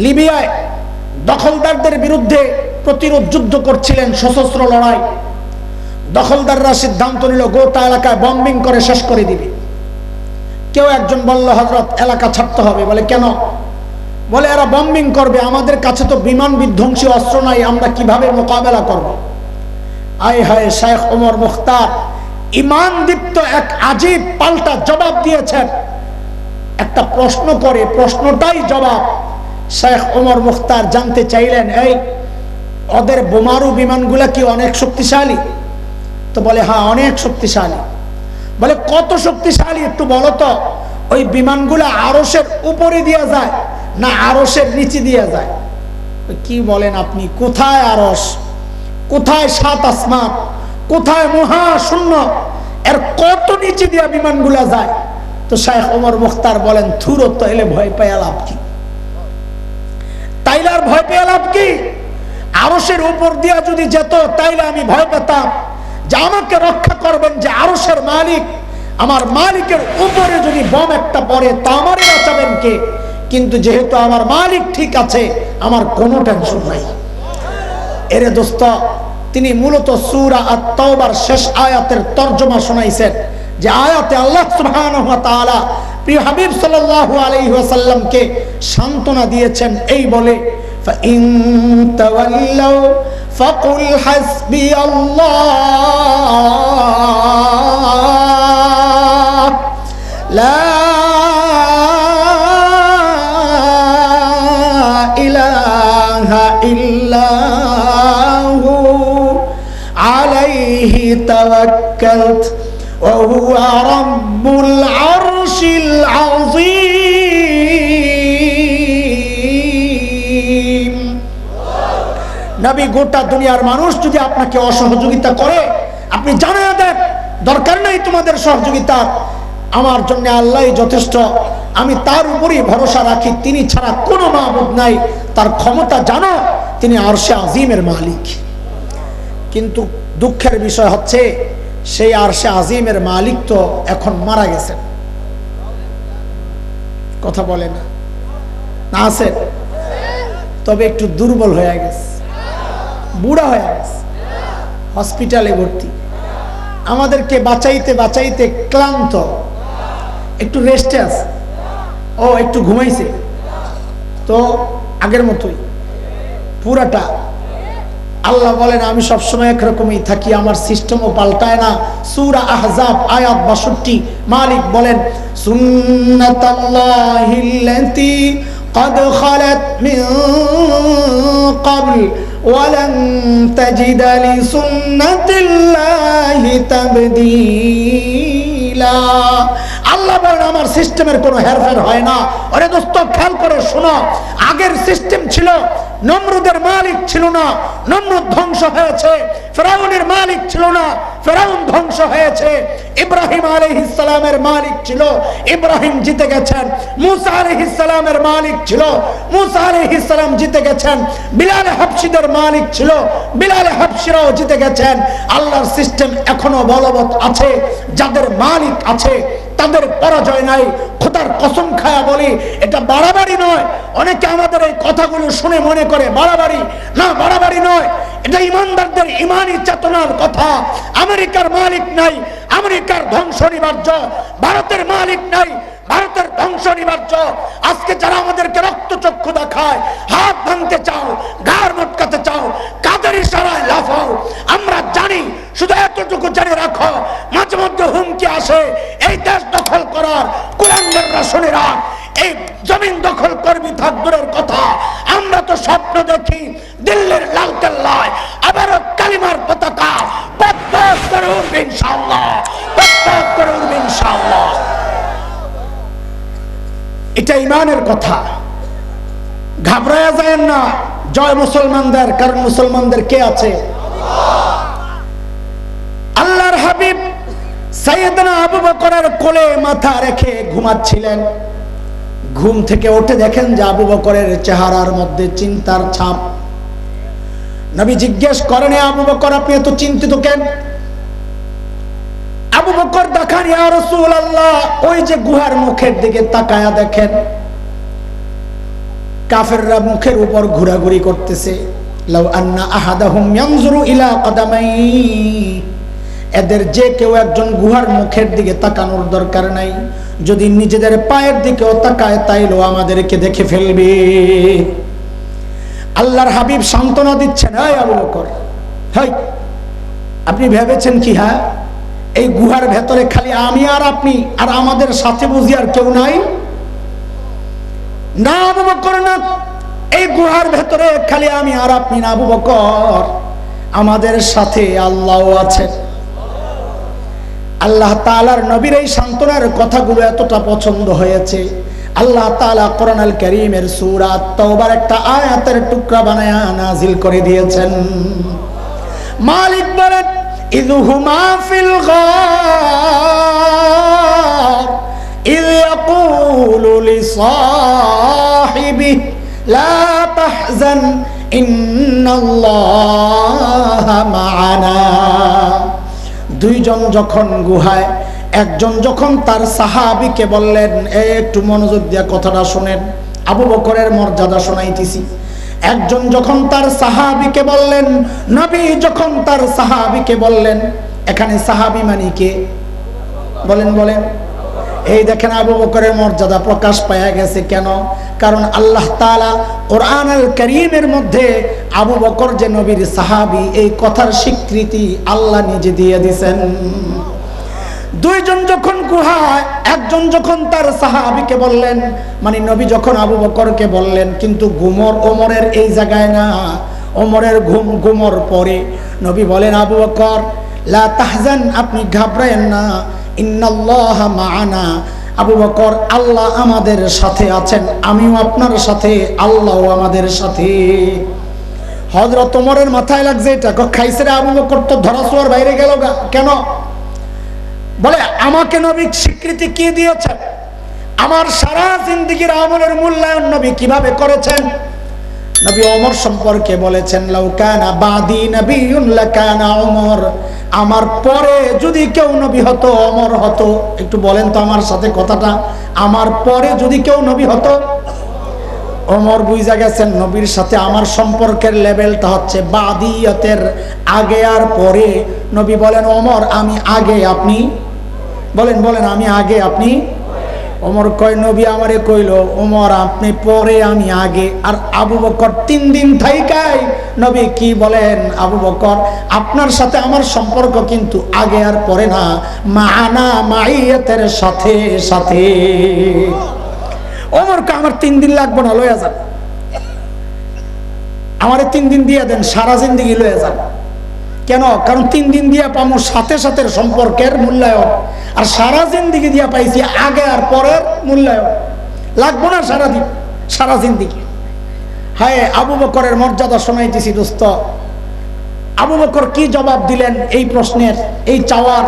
লিবিয়ায় দখলদারদের বিরুদ্ধে প্রতিরোধ যুদ্ধ করছিলেন, সশস্ত্র লড়াই। দখলদাররা সিদ্ধান্ত নিল গোটা এলাকায় বম্বিং করে শেষ করে দিবে। কেউ একজন বলল, হযরত এলাকা ছাড়তে হবে। বলে কেন? বলে এরা বম্বিং করবে, আমাদের কাছে তো বিমান বিধ্বংসী অস্ত্র নাই, আমরা কিভাবে মোকাবেলা করব? আয় হায়, শেখ ওমর মুখতার ঈমান দীপ্ত এক আজীব পাল্টা জবাব দিয়েছেন। একটা প্রশ্ন করে, প্রশ্নটাই জবাব। শেখ ওমর মুখতার জানতে চাইলেন, এই ওদের বোমারু বিমানগুলা কি অনেক শক্তিশালী? তো বলে হ্যাঁ অনেক শক্তিশালী। বলে কত শক্তিশালী একটু বলো তো। ওই বিমানগুলা আরশের উপরে দিয়ে যায় না আরশের নিচে দিয়ে যায়? কি বলেন আপনি? কোথায় আরশ, কোথায় 7 আসমান, কোথায় মহাশূন্য, এর কত নিচে দিয়ে বিমানগুলা যায়? তো শেখ ওমর মুখতার বলেন, থুরো, তাইলে ভয় পাইয়া লাভ কি? তাইলে আর ভয় পেয়ে লাভ কি? আরশের উপর দিয়া যদি যেত তাইলে আমি ভয় পেতাম, যে আমাকে রক্ষা করবেন, যে আরশের মালিক, আমার মালিকের উপরে যদি বম একটা পড়ে তা আমারই বাঁচাবেন কে? কিন্তু যেহেতু আমার মালিক ঠিক আছে, আমার কোনো টেনশন নাই। এরে দোস্ত, তিনি মূলত সূরা আত-তাওবার শেষ আয়াতের তরজমা শোনাইছেন, যে আয়াতে আল্লাহ সুবহানাহু ওয়া তাআলা প্রিয় হাবিব সাল্লাল্লাহু আলাইহি ওয়াসাল্লামকে সান্ত্বনা দিয়েছেন এই বলে, ফাইন তাওয়াল্লাউ ফাকুল হাসবিয়াল্লাহ লা ইলাহা ইল্লাহু আলাইহি তাওয়াক্কালতু ওয়া হুয়া রাব্বুল আরশিল আযীম। নবী, গোটা দুনিয়ার মানুষ যদি আপনাকে অসহযোগিতা করে, আপনি জানিয়ে দেন দরকার নাই তোমাদের সহযোগিতা, আমার জন্য আল্লাহই যথেষ্ট, আমি তার উপরই ভরসা রাখি, তিনি ছাড়া কোনো মাবুদ নাই, তার ক্ষমতা জানো, তিনি আরশে আজিমের মালিক। কিন্তু দুঃখের বিষয় হচ্ছে সেই আরশে আজিমের মালিক তো এখন মারা গেছেন, কথা বলে না, না আছেন, তবে একটু দুর্বল হয়ে গেছে, বুড়া হয়ে গেছে, হসপিটালে ভর্তি, আমাদেরকে বাঁচাইতে বাঁচাইতে ক্লান্ত, একটু রেস্টে আছে, ও একটু ঘুমাইছে, তো আগের মতোই পুরাটা। আল্লাহ বলেন আমি সবসময় একরকমই থাকি, আমার সিস্টেমও পাল্টায় না। সূরা আহজাব আয়াত 62 মালিক বলেন, সুন্নাতাল্লাহিল্লাতী قد خلت من قبل ولن تجد لسنة الله تبديلا। আল্লাহ বলেন আমার সিস্টেমের কোনো হেরফের হয় না। আরে দোস্ত, খেয়াল করে শোনো, আগের সিস্টেম ছিল, নমরুদের মালিক ছিল না, নমরুদ ধ্বংস হয়েছে, ফেরাউনের মালিক ছিল না, ফেরাউন ধ্বংস হয়েছে, ইব্রাহিম আলাইহিস সালামের মালিক ছিল, ইব্রাহিম জিতে গেছেন, মুসা আলাইহিস সালামের মালিক ছিল, মুসা আলাইহিস সালাম জিতে গেছেন, বিলাল হাবশীদের মালিক ছিল, বিলাল হাবশীরাও জিতে গেছেন। আল্লাহর সিস্টেম এখনো বলবৎ আছে, যাদের মালিক আছে তাদের পরাজয় নাই। খোদার কসম খায়া বলি, এটা বাড়াবাড়ি নয়। অনেকে আমাদের এই কথাগুলো শুনে মনে করে বাড়াবাড়ি, না বাড়াবাড়ি নয়, এটা ইমানদারদের ইমানি চেতনার কথা। আমেরিকার মালিক নাই, আমেরিকার ধ্বংস অনিবার্য। ভারতের মালিক নাই, ভারতের ধ্বংস অনিবার্য। আজকে যারা আমাদেরকে রক্তচক্ষু দেখায়, হাত ভাঙতে চাও, ঘাড় মটকাতে চাও, কাদের ইশারায় লাফাও, আমরা জানি। শুধু এতটুকু জেনে রাখো, মাঝে মধ্যে হুমকি আসে এই দেশ দখল করার, কুলাঙ্গাররা শুনে রাখ, এই জমিন দখল করবি থাক দূরের কথা। আমরা তো স্বপ্ন দেখি দিল্লির লালকেল্লায় আবারও কালিমার পতাকা পথ করে উঠবে ইনশাআল্লাহ, পথ করে উঠবে ইনশাআল্লাহ। এটা ইমানের কথা, ঘাবড়ায়া যায় না। জয় মুসলমানদের, কারণ মুসলমানদের কে আছে? আল্লাহর হাবিব সাইয়েদনা আবু বকরের কোলে মাথা রেখে ঘুমাচ্ছিলেন। ঘুম থেকে উঠে দেখেন যে আবু বকরের চেহারার মধ্যে চিন্তার ছাপ। নবী জিজ্ঞেস করেন, আবু বকর আপনি এত চিন্তিত কেন? আবু বকর দেখান, ইয়া রাসূলুল্লাহ, ওই যে গুহার মুখের দিকে তাকায়া দেখেন, কাফেররা মুখের উপর ঘোরাঘুরি করতেছে। লাউ আন্না আহাদাহুম ইয়ানজুরু ইলা কদামাই, এদের যে কেউ একজন গুহার মুখের দিকে তাকানোর দরকার নাই, যদি নিজেদের পায়ের দিকেও তাকায় তাইলেও আমাদেরকে দেখে ফেলবে। আল্লাহর হাবিব সান্ত্বনা দিচ্ছেন, এই আবু বকর, হাই আপনি ভেবেছেন কি হ্যাঁ এই গুহার ভেতরে খালি আমি আর আপনি, আর আমাদের সাথে বুঝি আর কেউ নাই? না আবু বকর না, এই গুহার ভেতরে খালি আমি আর আপনি না আবু বকর, আমাদের সাথে আল্লাহও আছেন। আল্লাহ তাআলার নবীর এই সান্ত্বনার কথাগুলো এতটা পছন্দ হয়েছে, আল্লাহ তাআলা কোরআন আল কারীমের সূরা আত-তাওবার একটা আয়াতের টুকরা বানায়া নাজিল করে দিয়েছেন। মালিক বলেন, ইযহুমা ফিল গার ইয ইয়াকুলু লিসাহিবিহি লা তাহজান ইন্নাল্লাহা মা'ানা দুইজন যখন গুহায়, একজন যখন তার সাহাবীকে বললেন, একটু মনোযোগ দিয়ে কথাটা শুনেন, আবু বকরের মর্যাদা শোনাইতেছি। একজন যখন তার সাহাবীকে বললেন, নবী যখন তার সাহাবীকে বললেন, এখানে সাহাবী মানে কে বলেন বলেন? এই দেখেন আবু বকরের মর্যাদা প্রকাশ পাওয়া গেছে। কেন? কারণ আল্লাহ তাআলা কোরআন আল কারীমের মধ্যে আবু বকর যে নবীর সাহাবী, এই কথার স্বীকৃতি আল্লাহ নিজে দিয়ে দিয়েছেন। দুইজন যখন গুহায়, একজন যখন তার সাহাবীকে বললেন, মানে নবী যখন আবু বকরকে বললেন, কিন্তু ওমরের এই জায়গায় না, ওমরের ঘুমর পরে নবী বলেন, আবু বকর লা তাহজান, আপনি ঘাবড়ায়েন না, ইন্নাল্লাহা মাআনা, আবু বকর আল্লাহ আমাদের সাথে আছেন, আমিও আপনার সাথে, আল্লাহও আমাদের সাথে। হযরত ওমরের মাথায় লাগছে এটা, খাইছে রে আবু বকর, তো ধরাছোঁয়ার বাইরে গেল কেন? বলে, আমাকে নবী স্বীকৃতি কি দিয়েছেন? আমার সারা জিন্দেগীর আমলের মূল্যায়ন নবী কিভাবে করেছেন? নবী ওমর সম্পর্কে বলেছেন, লাউ কানা বাদি নবিয়্যুন লাকানা ওমর, আমার পরে যদি কেউ নবী হতো ওমর হতো। একটু বলেন তো আমার সাথে কথাটা, আমার পরে যদি কেউ নবী হতো ওমর। বুঝা গেছেন নবীর সাথে আমার সম্পর্কের লেভেলটা হচ্ছে বাদিয়তের, আগে আর পরে। নবী বলেন, ওমর আমি আগে, আপনি বলেন বলেন আমি আগে, আপনি? ওমর কয়, নবী আমারে কইল, ওমর আপনি পরে, আমি আগে। আর আবু বকর 3 দিন থাইকাই নবী কি বলেন, আবু বকর আপনার সাথে আমার সম্পর্ক কিন্তু আগে আর পরে না, মাআনা, মাইয়াতের সাথে সাথে। ওমর কে আমার 3 দিন লাগবে না, লইয়া যান, আমারে 3 দিন দিয়ে দেন, সারা জিন্দেগি লইয়া যান। কেন? কারণ 3 দিন দিয়া পামো সাথে সাথে সম্পর্কের মূল্যায়ন, আর সারা জিন্দেগি দিয়া পাইছি আগে আর পরের মূল্যায়ন। লাগবো না সারাদিন, সারা জিন্দেগি। হায়, আবু বকরের মর্যাদা শোনাইতেছি দোস্ত। আবু বকর কি জবাব দিলেন এই প্রশ্নের, এই চাওয়ার?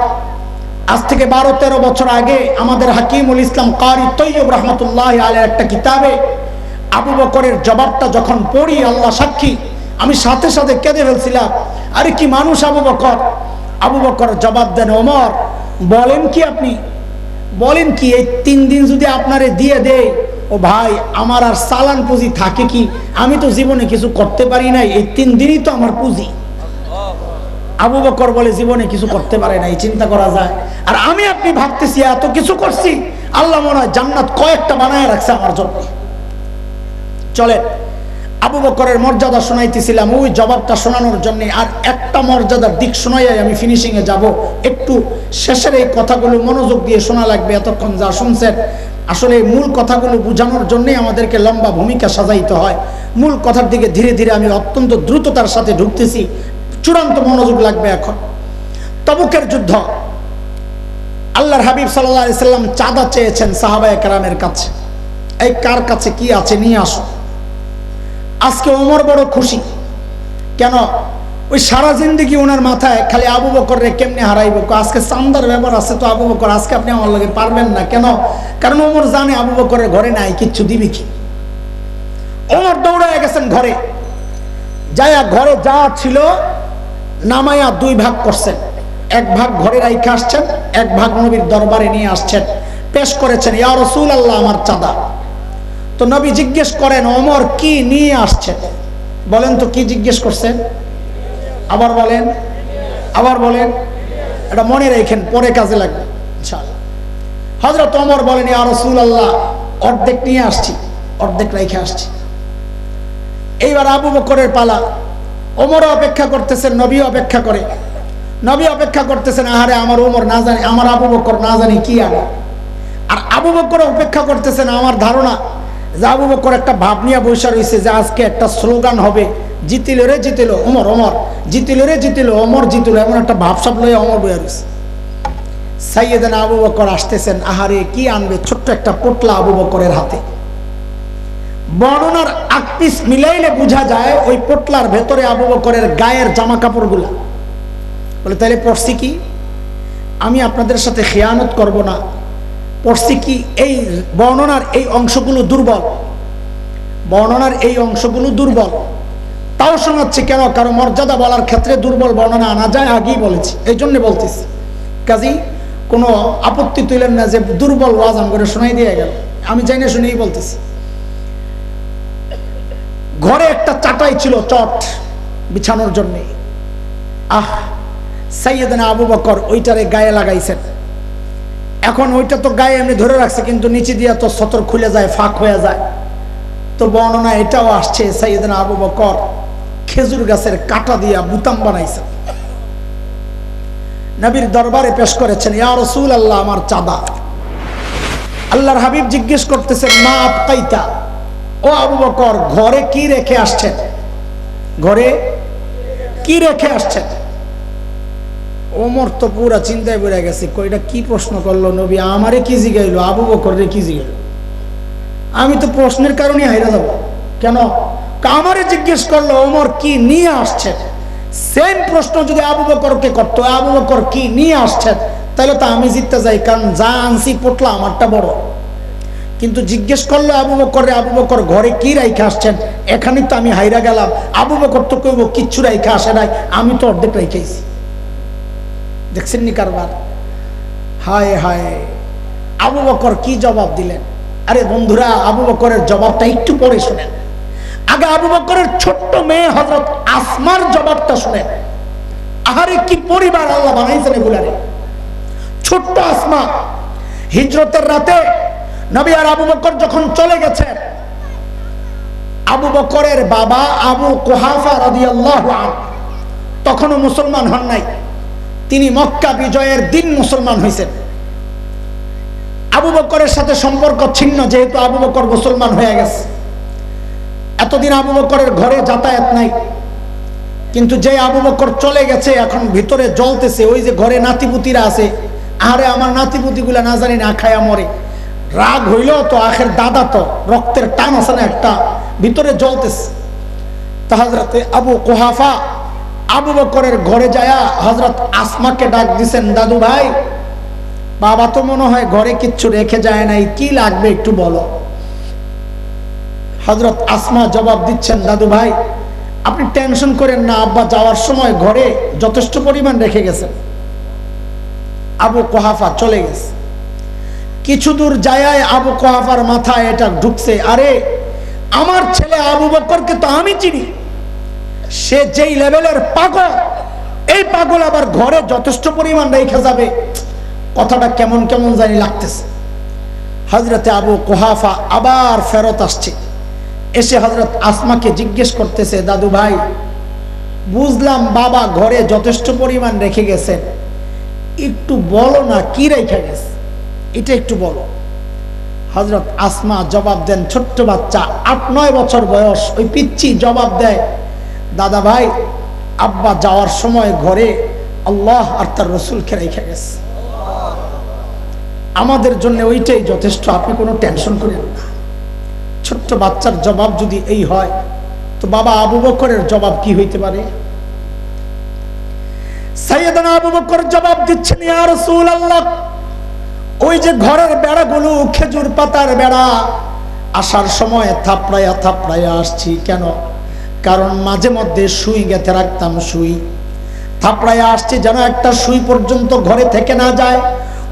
আজ থেকে 12-13 বছর আগে আমাদের হাকিমুল ইসলাম কারি তৈয়ব রহমতুল্লাহি আলাইহির একটা কিতাবে আবু বকরের জবাবটা যখন পড়ি, আল্লাহ সাক্ষী, আমি সাথে সাথে কেঁদে ফেলছিলাম। আরে কি মানুষ আবু বকর! আবু বকর জবাব দেন, ওমর বলেন কি আপনি, বলেন কি, এই 3 দিন যদি আপনারে দিয়ে দেয়, ও ভাই আমার আর চালান পুঁজি থাকে কি? আমি তো জীবনে কিছু করতে পারি নাই, এই 3 দিনই তো আমার পুঁজি। আবু বকর বলে, জীবনে কিছু করতে পারে নাই, চিন্তা করা যায়। আর আমি আপনি ভাবতেছি এত কিছু করছি, আল্লাহ মনে হয় জান্নাত কয়েকটা বানায় রাখছে আমার জন্য। চলে, আবু বকরের মর্যাদা শোনাইতেছিলাম ওই জবাবটা শোনানোর জন্য। আর একটা মর্যাদার দিক শোনাইয়াই আমি ফিনিশিং এ যাব। একটু শেষের এই কথাগুলো মনোযোগ দিয়ে শোনা লাগবে। এতক্ষণ যা শুনছেন, আসলে এই মূল কথাগুলো বোঝানোর জন্যই আমাদেরকে লম্বা ভূমিকা সাজাইতে হয়। মূল কথার দিকে ধীরে ধীরে আমি অত্যন্ত দ্রুততার সাথে ঢুকতেছি, চূড়ান্ত মনোযোগ লাগবে এখন। তবুকের যুদ্ধ, আল্লাহর হাবিব সাল্লাল্লাহু আলাইহি সাল্লাম চাঁদা চেয়েছেন সাহাবায়ে কেরামের কাছে, এই কার কাছে কি আছে নিয়ে আসো। আজকে ওমর বড় খুশি। কেন? ওই সারা জিন্দেগি ওনার মাথায় খালি আবু বকর রে কেমনে হারাইব, আজকে চান্দার ব্যাপার আছে, তো আবু বকর আজকে আপনি আমার লগে পারবেন না। কেন? কারণ ওমর জানে আবু বকরের ঘরে নাই, কিচ্ছু দিবি কি। ওমর দৌড়ায় গেছেন ঘরে, যায়া ঘরে যা ছিল নামায়া 2 ভাগ করছেন। 1 ভাগ ঘরে রাইখা আসছেন, 1 ভাগ নবীর দরবারে নিয়ে আসছেন, পেশ করেছেন, ইয়া রাসূলুল্লাহ আমার চাঁদা। তো নবী জিজ্ঞেস করেন, ওমর কি নিয়ে আসছেন? বলেন তো কি জিজ্ঞেস করছেন? আবার বলেন, আবার বলেন, এটা মনে রাখেন, পরে কাজে লাগবে ইনশাআল্লাহ। হযরত ওমর বলেন, ইয়া রাসূলুল্লাহ অর্ধেক নিয়ে আসছি, অর্ধেক রেখে আসছি। এইবার আবু বকরের পালা। ওমরও অপেক্ষা করতেছেন, নবী অপেক্ষা করে, নবী অপেক্ষা করতেছেন। আহারে আমার ওমর না জানি, আমার আবু বকর না জানি কি আনে। আর আবু বকর অপেক্ষা করতেছেন। আমার ধারণা যে আবু বকর একটা ভাব নিয়ে বসে রয়েছে যে আজকে একটা স্লোগান হবে, জিতিল রে জিতিল ওমর, ওমর জিতিল রে জিতিল, ওমর জিতিল, এমন একটা ভাবসাব লইয়া ওমর বইয়া রয়েছে। সাইয়েদনা আবু বকর আসতেছেন। আহারে কি আনবে? ছোট্ট একটা পোটলা আবু বকরের হাতে। বর্ণনার আকপিস মিলাইলে বোঝা যায় ওই পোটলার ভেতরে আবু বকরের গায়ের জামা কাপড়গুলো। বলে, তাহলে পড়ছি কি? আমি আপনাদের সাথে খেয়ানত করব না। পড়ছি কি? এই বর্ণনার এই অংশগুলো দুর্বল, বর্ণনার এই অংশগুলো দুর্বল। তাও শোনাচ্ছি কেন? কারণ মর্যাদা বলার ক্ষেত্রে দুর্বল বর্ণনা আনা যায়, আগেই বলেছি, এই জন্য বলতেছি। কাজী কোনো আপত্তি তুলেন না যে দুর্বল ওয়াজ আম করে শোনাই দিয়ে গেল, আমি জানি না শুনেই বলতেছি। ঘরে একটা চাটাই ছিল চট বিছানোর জন্যে, সাইয়েদনা আবু বকর ওইটারে গায়ে লাগাইছেন। এখন ওইটা তো গায়ে এমনি ধরে রাখছে, কিন্তু নিচে দিয়া তো সতর খুলে যায়, ফাঁক হয়ে যায়। তো বর্ণনা এটাও আসছে সাইয়েদনা আবু বকর খেজুর গাছের কাঁটা দিয়া বুতাম বানাইছেন, নবীর দরবারে পেশ করেছেন, ইয়া রাসূলুল্লাহ আমার চাঁদা। আল্লাহর হাবিব জিজ্ঞেস করতেছেন, মা আবকাইতা, ও আবু বকর ঘরে কি রেখে আসছেন, ঘরে কি রেখে আসছেন? ওমর তো পুরা চিন্তায় পড়ে গেছে, কইটা কি প্রশ্ন করলো নবী, আমারে কি জিগাইলো, আবু বকর রে কি জিগাইলো? আমি তো প্রশ্নের কারণে হাইরা যাব। কেন? আমারে জিজ্ঞেস করলো ওমর কি নিয়ে আসছেন, সেম প্রশ্ন যদি আবু বকরকে করতো, আবু বকর কি নিয়ে আসছেন, তাহলে তো আমি জিততে যাই, কারণ যা আনছি পোটলা আমারটা বড়। কিন্তু জিজ্ঞেস করলো আবু বকর রে, আবু বকর ঘরে কি রাইখে আসছেন, এখানে তো আমি হাইরা গেলাম। আবু বকর তো কইব কিচ্ছু রাইখে আসে নাই, আমি তো অর্ধেক রাইখেছি। দেখছেন নি কারবার? হায় হায়, আবু বকর কি জবাব দিলেন? আরে বন্ধুরা, আবু বকরের জবাবটা একটু পরে শুনেন। আগে আবু বকরের ছোট্ট মেয়ে হযরত আসমার জবাবটা শুনেন। আহারে কি পরিবার আল্লাহ বানাইছেন এগুলারে। ছোট্ট আসমা, হিজরতের রাতে নবী আর আবু বকর যখন চলে গেছেন, আবু বকরের বাবা আবু কুহাফা রাদিয়াল্লাহু আনহু তখনও মুসলমান হন নাই, তিনি মক্কা বিজয়ের দিন মুসলমান হয়েছেন। আবু বকরের সাথে সম্পর্ক ছিন্ন, যেহেতু আবু বকর মুসলমান হয়ে গেছে। এতদিন আবু বকরের ঘরে যাতায়াত নাই, কিন্তু যে আবু বকর চলে গেছে এখন ভিতরে জ্বলতেছে। ওই যে ঘরে নাতিপুতিরা আছে, আরে আমার নাতিপুতিগুলা না জানি না খায়া মরে, রাগ হইল তো আখের দাদা তো রক্তের টান আছে না একটা, ভিতরে জ্বলতেছে। তা হযরতে আবু কুহাফা আবু বকরের ঘরে যায়া হযরত আসমাকে ডাক দিছেন, দাদু ভাই, বাবা তো মনে হয় ঘরে কিচ্ছু রেখে যায় নাই, কি লাগবে একটু বলো। হযরত আসমা জবাব দিচ্ছেন, দাদু ভাই আপনি টেনশন করেন না, আব্বা যাওয়ার সময় ঘরে যথেষ্ট পরিমাণ রেখে গেছেন। আবু কুহাফা চলে গেছে। কিছু দূর যায় আবু কুহাফার মাথায় এটা ঢুকছে, আরে আমার ছেলে আবু বকরকে তো আমি চিনি, সে যেই লেভেলের পাগল, এই পাগল আবার ঘরে যথেষ্ট পরিমাণ রেখে যাবে, কথাটা কেমন কেমন জানি লাগতেছে। হযরতে আবু কুহাফা আবার ফেরত আসছে, এসে হযরত আসমাকে জিজ্ঞেস করতেছে, দাদু ভাই বুঝলাম বাবা ঘরে যথেষ্ট পরিমাণ রেখে গেছেন, একটু বলো না কি রেখে গেছে, এটা একটু বলো। হযরত আসমা জবাব দেন, ছোট্ট বাচ্চা 8-9 বছর বয়স, ওই পিচ্চি জবাব দেয়, দাদা ভাই আব্বা যাওয়ার সময় ঘরে আল্লাহ আর তার রসুলকে রেখে গেছে, আমাদের জন্য ওইটাই যথেষ্ট, আপনি কোনো টেনশন করেন না। ছোট্ট বাচ্চার জবাব যদি এই হয়, তো বাবা আবু বকরের জবাব কি হইতে পারে? সাইয়েদনা আবু বকর জবাব দিচ্ছেন, ইয়া রাসূলুল্লাহ, ওই যে ঘরের বেড়াগুলো খেজুর পাতার বেড়া, আসার সময় থাপড়াইয়া থাপড়াইয়া আসছি। কেন? কারণ মাঝে মধ্যে সুই গেঁথে রাখতাম, সুই থাপড়াইয়া আসছি যেন একটা সুই পর্যন্ত ঘরে থেকে না যায়,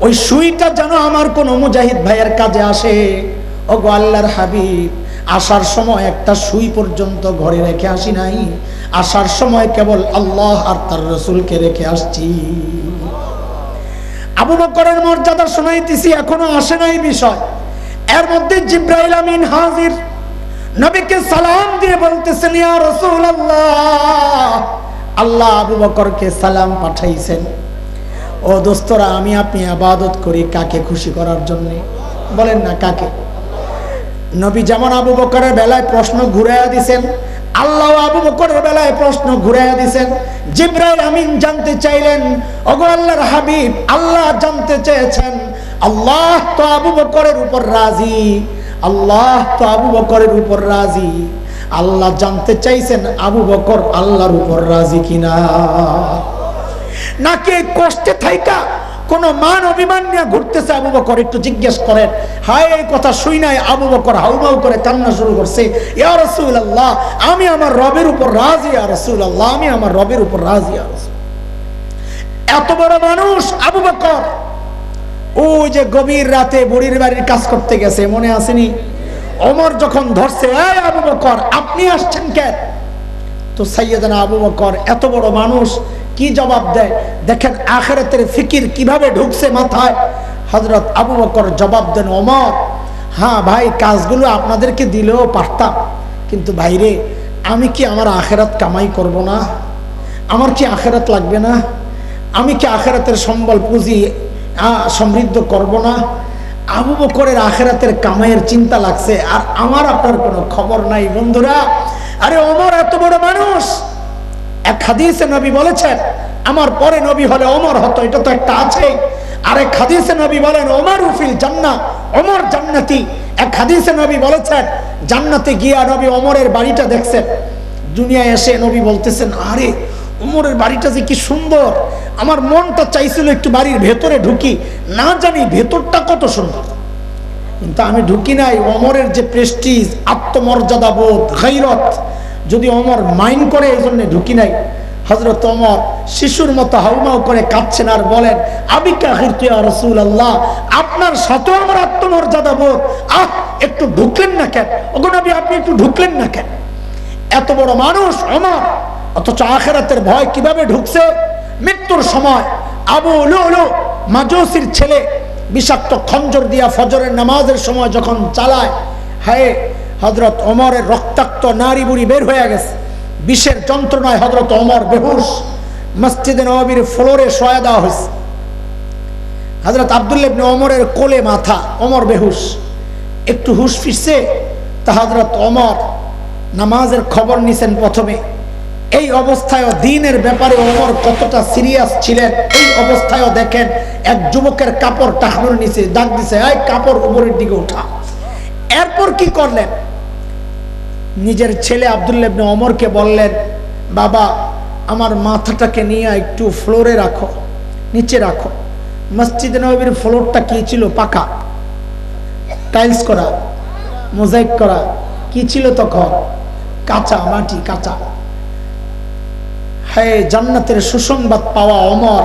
ওই সুইটা যেন আমার কোন মুজাহিদ ভাইয়ের কাজে আসে। ও গো আল্লাহর হাবিব, আসার সময় একটা সুই পর্যন্ত ঘরে রেখে আসি নাই, আসার সময় কেবল আল্লাহ আর তার রসুলকে রেখে আসছি। আবু বকরের মর্যাদা শোনাইতেছি, এখনো আসে নাই বিষয়। এর মধ্যে জিবরাইল আমিন হাজির, নবীকে সালাম দিয়ে বলতেছেন, ইয়া রাসূলুল্লাহ, আল্লাহ আবু বকরকে সালাম পাঠাইছেন। ও দোস্তরা, আমি আপনি ইবাদত করি কাকে খুশি করার জন্য? বলেন না কাকে? নবী যেমন আবু বকরের বেলায় প্রশ্ন ঘুরাইয়া দিছেন, আল্লাহ আবু বকরের বেলায় প্রশ্ন ঘুরাইয়া দিছেন। জিবরাইল আমিন জানতে চাইলেন, ওগো আল্লাহর হাবিব, আল্লাহ জানতে চেয়েছেন, আল্লাহ তো আবু বকরের উপর রাজি, আল্লাহ তো আবু বকরের উপর রাজি। আল্লাহ জানতে চাইছেন আবু বকর আল্লাহর উপর রাজি কিনা, নাকি কষ্টে থাইকা কোন মান অভিমান নিয়ে ঘুরতেছে আবু বকর? একটু জিজ্ঞেস করেন। হায়, এই কথা শুই নাই আবু বকর হাউমাউ করে কান্না শুরু করছে, ইয়া রাসূলুল্লাহ, আমি আমার রবের উপর রাজি, ইয়া রাসূলুল্লাহ, আমি আমার রবের উপর রাজি, ইয়া রাসূল। এত বড় মানুষ আবু বকর ওই যে গভীর রাতে বুড়ির বাড়ির কাজ করতে গেছে, মনে আসেনি? ওমর যখন ধরছে, এই আবু বকর আপনি আসছেন কেন? তো সাইয়েদনা আবু বকর এত বড় মানুষ কি জবাব দেয় দেখেন, আখিরাতের ফিকির কিভাবে ঢুকছে মাথায়। হযরত আবু বকর জবাব দেন, ওমর হ্যাঁ ভাই, কাজগুলো আপনাদেরকে দিলেও পারতাম, কিন্তু ভাইরে আমি কি আমার আখিরাত কামাই করব না? আমার কি আখিরাত লাগবে না? আমি কি আখিরাতের সম্বল পুঁজি সমৃদ্ধ করব না? আবু বকরের আখিরাতের কামাইয়ের চিন্তা লাগছে, আর আমার আপনার কোনো খবর নাই। বন্ধুরা, আরে ওমর এত বড় মানুষ। এক হাদিসে নবী বলেছেন আমার পরে নবী হলে ওমর হতো, এটা তো একটা আছে। আর এক হাদিসে নবী বলেন ওমরু ফিল জান্নাহ, ওমর জান্নাতি। এক হাদিসে নবী বলেছেন জান্নাতে গিয়া নবী ওমরের বাড়িটা দেখছেন। দুনিয়ায় এসে নবী বলতেছেন, আরে ওমরের বাড়িটা যে কি সুন্দর, আমার মনটা চাইছিল একটু বাড়ির ভেতরে ঢুকি, না জানি ভেতরটা কত সুন্দর, কিন্তু আমি ঢুকি নাই। ওমরের যে প্রেস্টিজ, আত্মমর্যাদা বোধ, গায়রত যদি ওমর মাইন্ড করে, এই জন্য ঢুকি নাই। হযরত ওমর শিশুর মতো হাউমাউ করে কাঁদছেন আর বলেন, আবিকা হিরতু ইয়া রাসূলুল্লাহ, আপনার সাথেও আমার আত্মমর্যাদা বোধ, একটু ঢুকলেন না কেন? ওগো নবী আপনি একটু ঢুকলেন না কেন? এত বড় মানুষ ওমর, অথচ আখিরাতের ভয় কিভাবে ঢুকছে। মৃত্যুর সময় আবু লুলু মাজুসির ছেলে বিষাক্ত খঞ্জর দিয়া ফজরের নামাজের সময় যখন চালায়, হায় হযরত ওমরের রক্তাক্ত নারী বুড়ি বের হয়ে গেছে, বিষের যন্ত্রণায় হযরত ওমর বেহুশ। মসজিদে নববীর ফ্লোরে শোয়া দেওয়া হয়েছে। হযরত আব্দুল্লাহ ইবনে ওমরের কোলে মাথা, ওমর বেহুশ। একটু হুশ ফিরছে তা হযরত ওমর নামাজের খবর নিছেন প্রথমে। এই অবস্থায়ও দ্বীনের ব্যাপারে ওমর কতটা সিরিয়াস ছিলেন, এই অবস্থায়ও দেখেন এক যুবকের কাপড় টাকনুর নিচে ডাক দিছে, এই কাপড় উপরের দিকে উঠা। এরপর কি করলেন? নিজের ছেলে আব্দুল্লাহ ইবনে ওমরকে বললেন, বাবা আমার মাথাটাকে নিয়ে একটু ফ্লোরে রাখো, নিচে রাখো। মসজিদে নববীর ফ্লোরটা কি ছিল? পাকা, টাইলস করা, মোজাইক করা। কি ছিল তখন? কাঁচা মাটি, কাঁচা। হ্যাঁ, জান্নাতের সুসংবাদ পাওয়া ওমর,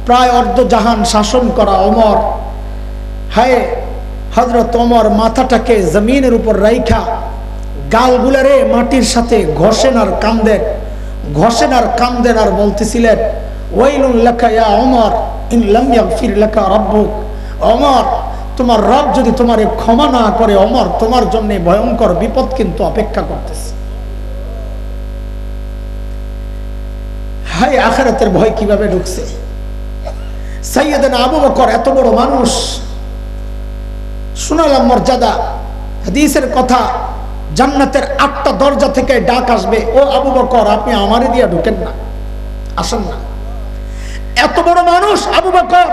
প্রায় অর্ধজাহান শাসন করা ওমর। হ্যাঁ, হযরত ওমর মাথাটাকে জমিনের উপর রাইখা গালগুলারে মাটির সাথে ঘষেন আর কান্দেন, ঘষেন আর কান্দেন, আর বলতেছিলেন, ওয়াইলুন লাকা ইয়া ওমর ইন লাম ইয়াগফির লাকা রাব্বুক। ওমর, তোমার রব যদি তোমারে ক্ষমা না করে, ওমর তোমার জন্য ভয়ঙ্কর বিপদ কিন্তু অপেক্ষা করতেছে। হাই, আখিরাতের ভয় কিভাবে ঢুকছে। সাইয়েদনা আবু বকর এত বড় মানুষ, শুনালাম মর্যাদা, হাদিসের কথা, জান্নাতের 8টা দরজা থেকে ডাক আসবে, ও আবু বকর আপনি আমারে দিয়া ঢুকেন না, আসেন না। এত বড় মানুষ আবু বকর,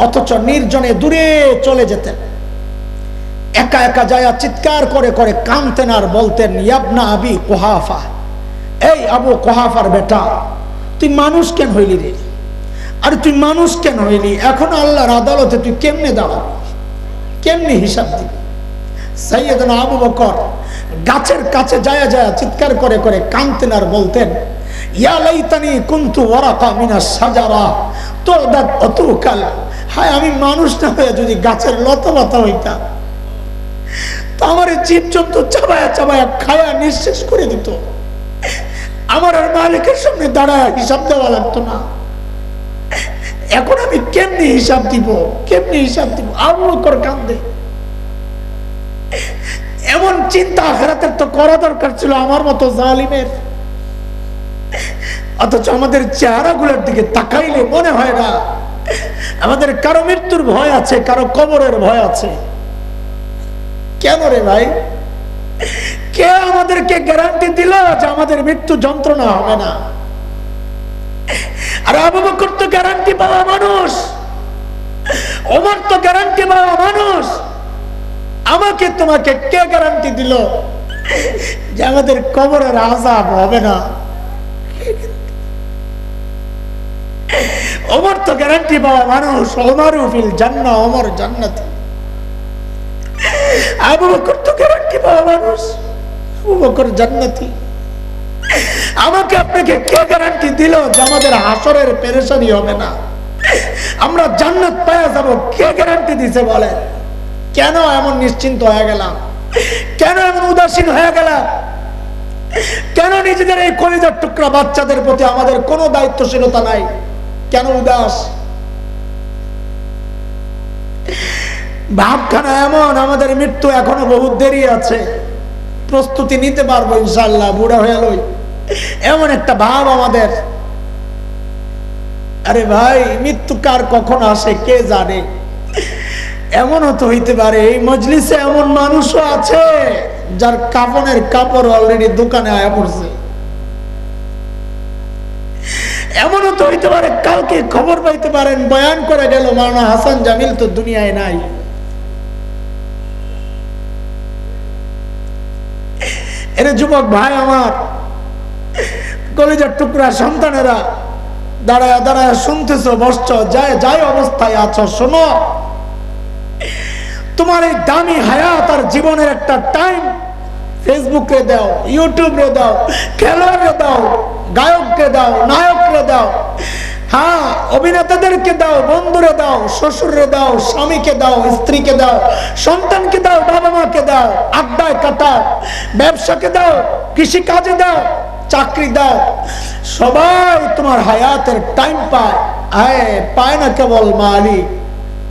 অথচ নির্জনে দূরে চলে যেতেন, একা একা যায়া চিৎকার করে করে কাঁদতেন আর বলতেন, ইয়াবনা আবি কুহাফা, এই আবু কুহাফার বেটা, তুই মানুষ কেন হইলি রে? আরে তুই মানুষ কেন হইলি? এখন আল্লাহর আদালতে তুই কেমনে দাঁড়াবি, কেমনে হিসাব দিবি? সাইয়েদনা আবু বকর গাছের কাছে যায়া যায়া চিৎকার করে করে কাঁদতেন আর বলতেন, ইয়া লাইতানি কুনতু ওয়ারাকা মিনাস সাজারা তুদাত আতুকাল। হায়, আমি মানুষ না হয়ে যদি গাছের লতাপাতা হইতাম, তো আমার জীবজন্তু চাবায়া চাবায়া খায়া নিঃশেষ করে দিত, আমার আর মালিকের সামনে দাঁড়ায় হিসাব দেওয়া লাগতো না। এখন আমি কেমনি হিসাব দিব, কেমনি হিসাব দিব? আবু বকর কান্দে। এমন চিন্তা আখিরাতের তো করা দরকার ছিল আমার মতো জালিমের। অথচ আমাদের চেহারাগুলোর দিকে তাকাইলে মনে হয় না আমাদের কারো মৃত্যুর ভয় আছে, কারো কবরের ভয় আছে। কেন রে ভাই? কে আমাদেরকে গ্যারান্টি দিল যে আমাদের মৃত্যু যন্ত্রণা হবে না? আর আবু বকর তো গ্যারান্টি পাওয়া মানুষ, ওমর তো গ্যারান্টি পাওয়া মানুষ। আমাকে তোমাকে কে গ্যারান্টি দিল যে আমাদের কবরের আযাব হবে না? ওমর তো গ্যারান্টি পাওয়া মানুষ, ওমরু ফিল জান্নাহ, ওমর জান্নাতি। আবু বকর তো গ্যারান্টি পাওয়া মানুষ, আবু বকর জান্নাতি। আমাকে আপনাকে কে গ্যারান্টি দিল যে আমাদের হাসরের পেরেশানি হবে না, আমরা জান্নাত পেয়ে যাব? কে গ্যারান্টি দিছে বলেন? কেন এমন নিশ্চিন্ত হয়ে গেলাম? কেন এমন উদাসীন হয়ে গেলাম? কেন নিজেদের এই কলিজার টুকরা বাচ্চাদের প্রতি আমাদের কোনো দায়িত্বশীলতা নাই? কেন উদাস? ভাবখানা এমন, আমাদের মৃত্যু এখনো বহুত দেরি আছে, প্রস্তুতি নিতে পারবো ইনশাআল্লাহ, বুড়া হয়ে লই, এমন একটা ভাব আমাদের। আরে ভাই, মৃত্যু কার কখন আসে কে জানে? এমনও তো হইতে পারে এই মজলিসে এমন মানুষও আছে যার কাফনের কাপড় অলরেডি দোকানে আয়া পড়ছে। এমনও তো হইতে পারে কালকে খবর পাইতে পারেন বয়ান করে গেল মাওলানা হাসান জামিল তো দুনিয়ায় নাই। এরে যুবক ভাই আমার, কলিজার টুকরা সন্তানেরা, দাঁড়ায় দাঁড়ায় শুনতেছো, বসছো, যাই অবস্থায় আছো, শোনো, তোমার এই দামি হায়াত আর জীবনের একটা টাইম ফেসবুকে দাও, ইউটিউবে দাও, খেলোয়াড়ে দাও, গায়ককে দাও, নায়ককে দাও, হ্যাঁ অভিনেতাদেরকে দাও, বন্ধুরে দাও, শ্বশুরে দাও, স্বামীকে দাও, স্ত্রীকে দাও, সন্তানকে দাও, বাবা মাকে দাও, আড্ডায় কাটাও, ব্যবসাকে দাও, কৃষি কাজে দাও, চাকরি দাও, সবাই তোমার হায়াতের টাইম পায়। পায় না কেবল মালিক,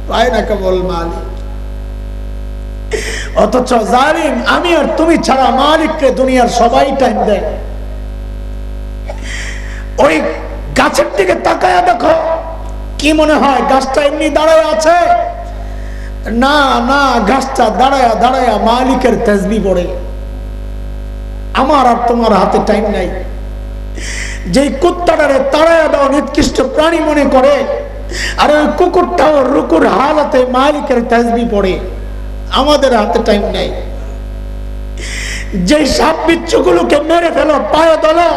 পায় না কেবল মালিক। অথচ জালিম আমি আর তুমি ছাড়া মালিককে দুনিয়ার সবাই টাইম দেয়। ওই গাছের দিকে তাকায়া দেখো, কি মনে হয় গাছটা এমনি দাঁড়ায় আছে? না না, গাছটা দাঁড়ায়া দাঁড়ায়া মালিকের তাসবিহ পড়ে। আমার আর তোমার হাতে টাইম নাই। যে কুত্তাটারে তাড়ায়া দাও নিকৃষ্ট প্রাণী মনে করে, আর ওই কুকুরটাও রুকুর হালতে মালিকের তাসবিহ পড়ে। আমাদের হাতে টাইম নাই। যে সাপ বিচ্ছুগুলোকে মেরে ফেলো, পায়ে দলো,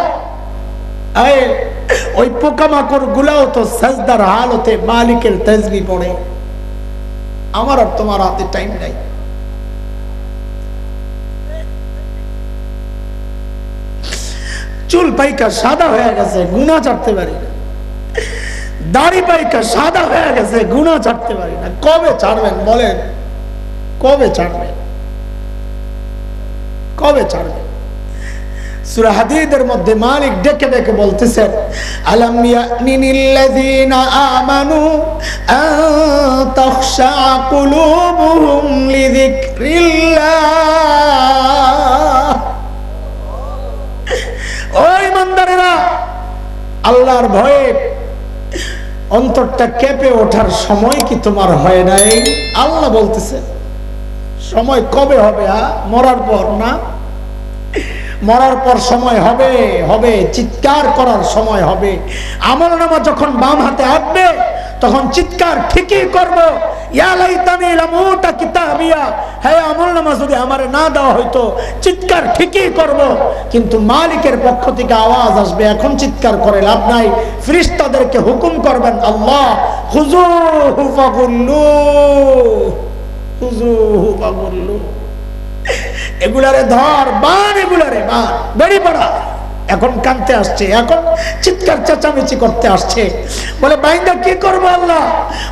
ওই পোকামাকড় গুলাও তো সাজদার হালতে মালিকের তাসবিহ পড়ে। আমার আর তোমার হাতে টাইম নাই। চুল পাইকা সাদা হয়ে গেছে, গুনাহ ছাড়তে পারি না। দাড়ি পাইকা সাদা হয়ে গেছে, গুনাহ ছাড়তে পারি না। কবে ছাড়বেন বলেন? কবে ছাড়বেন? কবে ছাড়বেন? সূরা হাদীদের মধ্যে মালিক ডেকে ডেকে বলতেছেন, আলাম ইয়ানিল্লাযীনা আমানু আন তাখশা কুলুবুহুম লিযিকরিল্লাহ। ওই ইমানদারেরা, আল্লাহর ভয়ে অন্তরটা কেঁপে ওঠার সময় কি তোমার হয় নাই? আল্লাহ বলতেছে সময় কবে হবে? মরার পর না? মরার পর সময় হবে, হবে, চিৎকার করার সময় হবে। আমলনামা যখন বাম হাতে আসবে তখন চিৎকার ঠিকই করব, ইয়া লাইতানি লামুতা কিতাবিয়া, হে আমলনামা যদি আমারে না দেওয়া হইতো, চিৎকার ঠিকই করব। কিন্তু মালিকের পক্ষ থেকে আওয়াজ আসবে, এখন চিৎকার করে লাভ নাই। ফেরেশতাদেরকে হুকুম করবেন, আল্লাহ খুযুহু ফাগুল্লু, খুযুহু ফাগুল্লু, এগুলারে ধর, বান, এগুলারে বান, বেড়ি পড়া। এখন কানতে আসছে, এখন চিৎকার চেঁচামেচি করতে আসছে। বলে বাইন্দা কি করবো আল্লাহ?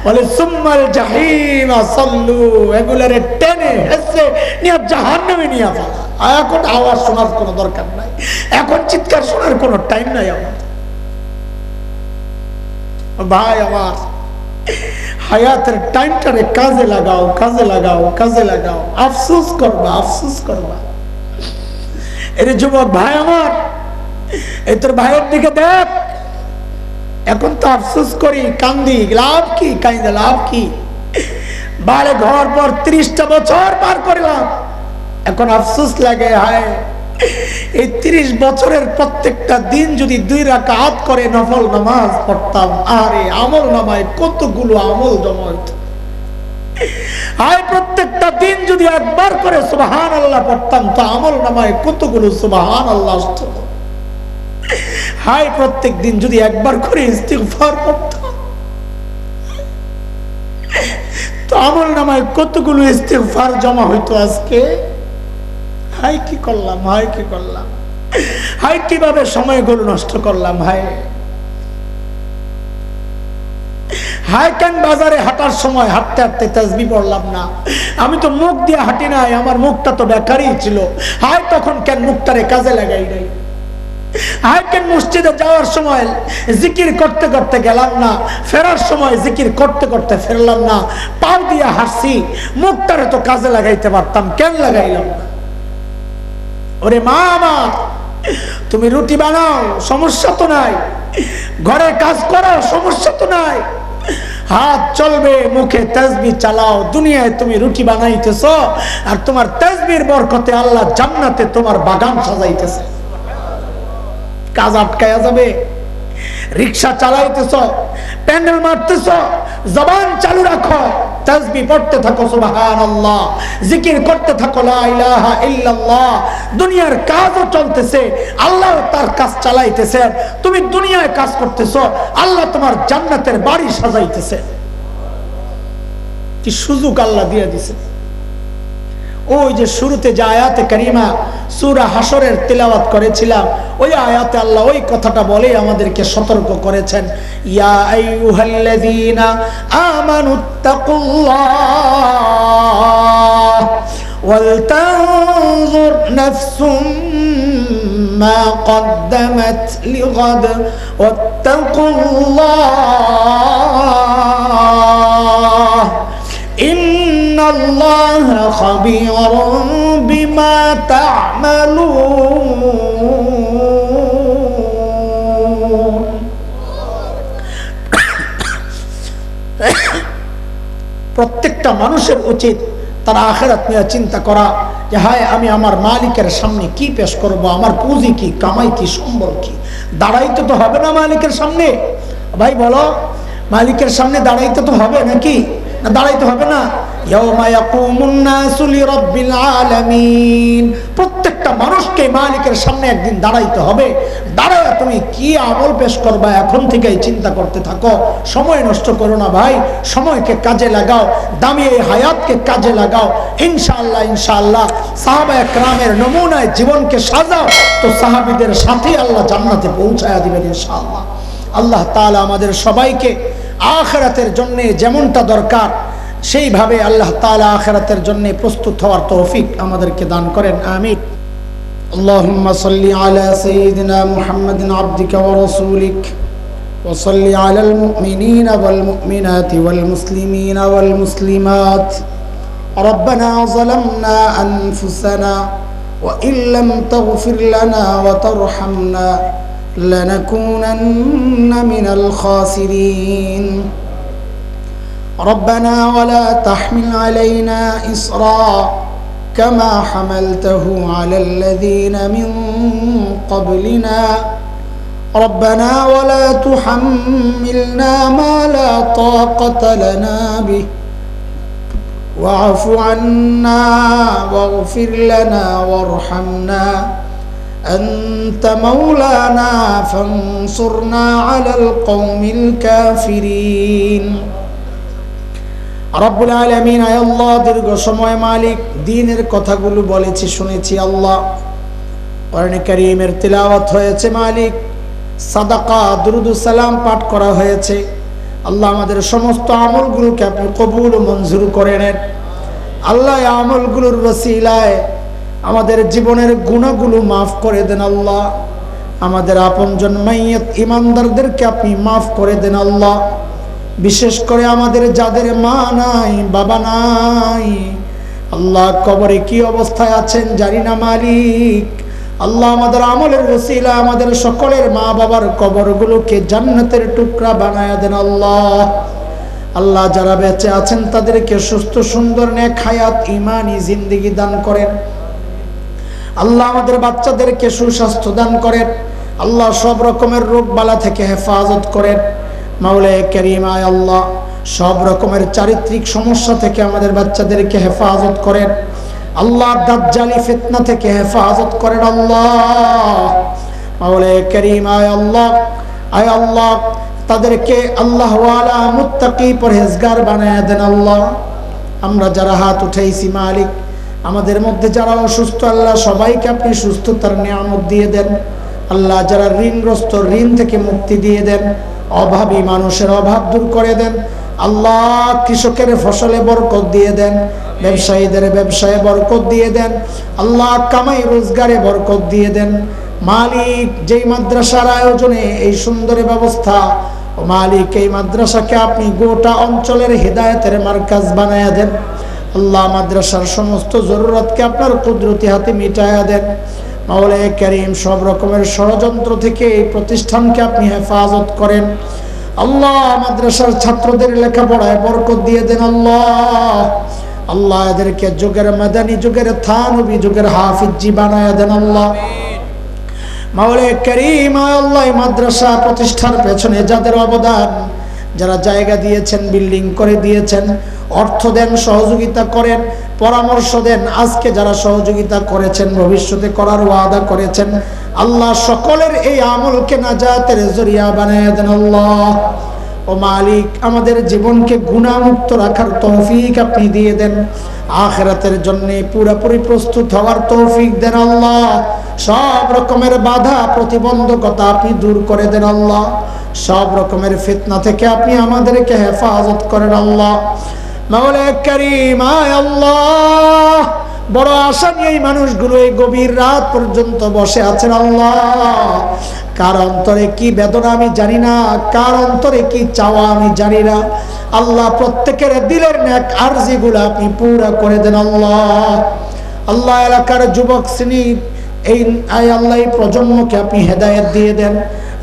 বলে সুম্মাল জাহিমা সাল্লু, এগুলারে টেনে হেসে নিয়ে জাহান্নামে নিয়ে ফেলা। এখন আওয়াজ শোনার কোনো দরকার নাই, এখন চিৎকার শোনার কোনো টাইম নাই আমার। ভাই আমার, হায়াতের টাইমটারে কাজে লাগাও, কাজে লাগাও, কাজে লাগাও। আফসোস করবা, আফসোস করবা। এর যুবক ভাই আমার, এই তোর ভাইয়ের দিকে দেখ। এখন তো আফসোস করি, কান্দি, লাভ কি? কান্দে লাভ কি? বাড়ি ঘর পর 30টা বছর পার করলাম, এখন আফসোস লাগে, হায় এই 30 বছরের প্রত্যেকটা দিন যদি 2 রাকাত করে নফল নামাজ পড়তাম, আরে আমল নামায় কতগুলো আমল জমা হইত। হায় প্রত্যেকটা দিন যদি একবার করে সুবহানাল্লাহ পড়তাম, তো আমল নামায় কতগুলো সুবহানাল্লাহ আসতো। হায় প্রত্যেক দিন যদি একবার করে ইস্তিগফার পড়তাম, তো আমল নামায় কতগুলো ইস্তিগফার জমা হইতো আজকে। হায় কি করলাম, হায় কি করলাম। হাই কিভাবে সময়গুলো নষ্ট করলাম, হায় হায় কেন বাজারে হাঁটার সময় হাঁটতে হাঁটতে তাসবিহ পড়লাম না, আমি তো মুখ দিয়ে হাঁটি নাই, আমার মুখটা তো বেকারই ছিল, হায় তখন কেন মুখটারে কাজে লাগাই নাই, হায় কেন মসজিদে যাওয়ার সময় জিকির করতে করতে গেলাম না, ফেরার সময় জিকির করতে করতে ফেরলাম না, পাও দিয়ে হাসি, মুখটারে তো কাজে লাগাইতে পারতাম, কেন লাগাইলাম না? ওরে মা আমার, তুমি রুটি বানাও, সমস্যা তো নাই, ঘরে কাজ করো, সমস্যা তো নাই, হাত চলবে, মুখে তাসবিহ চালাও, দুনিয়ায় তুমি রুটি বানাইতেছ আর তোমার তাসবিহর বরকতে আল্লাহ জান্নাতে তোমার বাগান সাজাইতেছে, কাজ আটকায়া যাবে? রিকশা চালাইতেছ, প্যান্ডেল মারতেছ, জবান চালু রাখো, তাসবিহ পড়তে থাকো সুবহানাল্লাহ, জিকির করতে থাকো লা ইলাহা ইল্লাল্লাহ, দুনিয়ার কাজও চলতেছে, আল্লাহ তার কাজ চালাইতেছে, তুমি দুনিয়ায় কাজ করতেছ, আল্লাহ তোমার জান্নাতের বাড়ি সাজাইতেছে। কি সুযোগ আল্লাহ দিয়ে দিয়েছে। ওই যে শুরুতে যে আয়াতে কারিমা সূরা হাশরের তিলাওয়াত করেছিলাম, ওই আয়াতে আল্লাহ ওই কথাটা বলে আমাদেরকে সতর্ক করেছেন, ইয়া আইয়ুহাল্লাযীনা আমানুত্তাকুল্লাহ ওয়াল তানজুর নাফসুম মা কদ্দামাত লিগাদ ওয়াত্তাকুল্লাহ ইন্নাল্লাহা খাবীরুম বিমা তা'মালুন। প্রত্যেকটা মানুষের উচিত তার আখিরাত নিয়ে চিন্তা করা যে হায় আমি আমার মালিকের সামনে কি পেশ করব, আমার পুঁজি কি, কামাই কি, সম্বল কি। দাঁড়াইতে তো হবে না মালিকের সামনে, ভাই বলো, মালিকের সামনে দাঁড়াইতে তো হবে নাকি? না দাঁড়াইতে হবে না? ইয়াউমা ইয়াকুমুন নাসু লিরাব্বিল আলামিন, প্রত্যেকটা মানুষকে মালিকের সামনে একদিন দাঁড়াইতে হবে। দাঁড়ায় তুমি কি আমল পেশ করবা এখন থেকেই চিন্তা করতে থাকো, সময় নষ্ট করো না ভাই, সময়কে কাজে লাগাও, দামি এই হায়াতকে কাজে লাগাও। ইনশাআল্লাহ ইনশাআল্লাহ সাহাবায়ে কেরামের নমুনায় জীবনকে সাজাও, তো সাহাবীদের সাথে আল্লাহ জান্নাতে পৌঁছায়া দিবেন ইনশাআল্লাহ। আল্লাহ তাআলা আমাদের সবাইকে আখিরাতের জন্য যেমনটা দরকার সেইভাবে আল্লাহ তাআলা আখিরাতের জন্য প্রস্তুত হওয়ার তৌফিক আমাদেরকে দান করেন, আমিন। আল্লাহুম্মা সাল্লি আলা সাইয়্যিদিনা মুহাম্মাদিন আবদিকা ওয়া রাসূলিক ওয়া সাল্লি আলাল মুমিনিনা ওয়াল মুমিনাতি ওয়াল মুসলিমিনা ওয়াল মুসলিমাত। রব্বানা যালামনা আনফুসানা ওয়া ইল্লাম তাগফির লানা ওয়া তারহামনা لنكونن من الخاسرين. ربنا ولا تحمل علينا إصرا كما حملته على الذين من قبلنا ربنا ولا تحملنا ما لا طاقة لنا به واعف عنا واغفر لنا وارحمنا أنت مولانا فانصرنا على القوم الكافرين. রব্বুল আলামিন, আয় আল্লাহ, দীর্ঘ সময় মালিক দ্বীনের কথাগুলো বলেছি, শুনেছি আল্লাহ, কোরআন কারীমের তিলাওয়াত হয়েছে মালিক, সাদাকা দুরূদ ও সালাম পাঠ করা হয়েছে আল্লাহ, আমাদের সমস্ত আমলগুলোকে আপনি কবুল ও মঞ্জুর করে নেন আল্লাহ। এই আমলগুলোর ওসিলায় আমাদের জীবনের গুনাহগুলো মাফ করে দেন আল্লাহ, আমাদের আপনজন মাইয়াত ইমানদারদেরকে আপনি মাফ করে দেন আল্লাহ। বিশেষ করে আমাদের যাদের মা নাই, বাবা নাই আল্লাহ, কবরে কি অবস্থায় আছেন জানি না মালিক আল্লাহ, আমাদের আমলের ওসিলা আমাদের সকলের মা বাবার কবরগুলোকে জান্নাতের টুকরা বানায়া দেন আল্লাহ। আল্লাহ, যারা বেঁচে আছেন তাদেরকে সুস্থ সুন্দর নেক হায়াত ঈমানি জিন্দেগি দান করেন আল্লাহ। আমাদের বাচ্চাদেরকে সুস্বাস্থ্য দান করেন আল্লাহ, সব রকমের রোগ বালা থেকে হেফাজত করেন মাওলায়ে কারীম। আয় আল্লাহ, সব রকমের চারিত্রিক সমস্যা থেকে আমাদের বাচ্চাদেরকে হেফাজত করেন আল্লাহ, দাজ্জালি ফিতনা থেকে হেফাজত করেন আল্লাহ মাওলায়ে কারীম। আয় আল্লাহ, তাদেরকে আল্লাহ ওয়ালা মুত্তাকি পরহেজগার বানায়া দেন আল্লাহ। আমরা যারা হাত উঠাইছি মালিক, আমাদের মধ্যে যারা অসুস্থ আল্লাহ সবাইকে আপনি সুস্থতার নিয়ামত দিয়ে দেন। আল্লাহ যারা ঋণগ্রস্ত ঋণ থেকে মুক্তি দিয়ে দেন, অভাবী মানুষের অভাব দূর করে দেন। আল্লাহ কৃষকের ফসলে বরকত দিয়ে দেন, ব্যবসায়ীদের ব্যবসায়ে বরকত দিয়ে দেন। আল্লাহ কামাই রোজগারে বরকত দিয়ে দেন। মালিক যেই মাদ্রাসার আয়োজনে এই সুন্দর ব্যবস্থা, মালিক এই মাদ্রাসাকে আপনি গোটা অঞ্চলের হেদায়েতের মার্কাজ বানায়া দেন। আল্লাহ মাদ্রাসার সমস্ত জরুরতকে আপনার কুদরতি হাতে মিটায়া দেন। মাওলায়ে কারীম সব রকমের ষড়যন্ত্র থেকে এই প্রতিষ্ঠানকে আপনি হেফাজত করেন। আল্লাহ মাদ্রাসার ছাত্রদের লেখাপড়ায় বরকত দিয়ে দেন। আল্লাহ এদেরকে যুগের মাদানী, যুগের থানবী, যুগের হাফিজি বানায়া দেন। আল্লাহ মাওলায়ে কারীম আল্লাহ মাদ্রাসা প্রতিষ্ঠার পেছনে যাদের অবদান, যারা জায়গা দিয়েছেন, বিল্ডিং করে দিয়েছেন, অর্থ দেন, সহযোগিতা করেন, পরামর্শ দেন, আজকে যারা সহযোগিতা করেছেন, ভবিষ্যতে করার ওয়াদা করেছেন, আল্লাহ সকলের এই আমলকে নাজাতের জরিয়া বানায় দেন। আল্লাহ ও মালিক আমাদের জীবনকে গুনাহমুক্ত রাখার তৌফিক আপনি দিয়ে দেন। আখিরাতের জন্য পুরোপুরি প্রস্তুত হওয়ার তৌফিক দেন। আল্লাহ সব রকমের বাধা প্রতিবন্ধকতা আপনি দূর করে দেন। আল্লাহ সব রকমের ফিতনা থেকে আপনি আমাদেরকে হেফাজত করেন। আল্লাহ মাওলায়ে কারীম আল্লাহ বড় আশা নিয়ে এই মানুষগুলো এই গভীর রাত পর্যন্ত বসে আছেন। আল্লাহ কার অন্তরে কি বেদনা আমি জানি না, কার অন্তরে কি চাওয়া আমি জানি না। আল্লাহ প্রত্যেকের দিলের নেক আরজিগুলো আপনি পুরা করে দেন। আল্লাহ এলাকার যুবক শ্রেণী আল্লাহ এই প্রজন্মকে আপনি হেদায়েত দিয়ে দেন।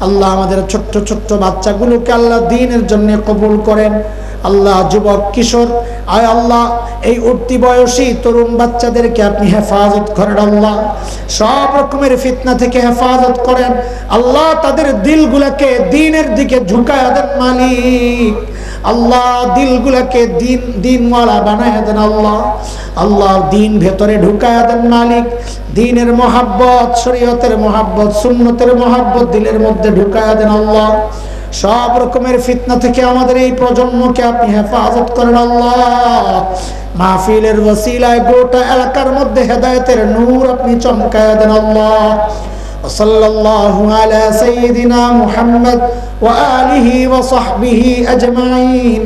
আল্লাহ আমাদের ছোট্ট ছোট্ট বাচ্চাগুলোকে আল্লাহ দ্বীনের জন্য কবুল করেন। আল্লাহ যুবক কিশোর আল্লাহ এই উঠতি বয়সী তরুণ বাচ্চাদেরকে আপনি হেফাজত করেন। আল্লাহ সব রকমের ফিতনা থেকে হেফাজত করেন। আল্লাহ তাদের দিলগুলোকে দ্বীনের দিকে ঝুঁকায়া দেন। মালিক আল্লাহ দিলগুলোকে দিনওয়ালা বানায়া দেন। আল্লাহ দ্বীন ভেতরে ঢুকায়া দেন। মালিক দ্বীনের মহাব্বত, শরীয়তের মহাব্বত, সুন্নতের মহাব্বত দিলের মধ্যে ঢুকায়া দেন। আল্লাহ সব রকমের ফিতনা থেকে আমাদের এই প্রজন্মকে আপনি হেফাজত করেন। আল্লাহ মাহফিলের ওসিলায় গোটা এলাকার মধ্যে হেদায়েতের নূর আপনি চমকায়া দেন। আল্লাহ সাল্লাল্লাহু আলা সাইয়্যিদিনা মুহাম্মদ ওয়া আলিহি ওয়া সাহবিহি আজমাইন।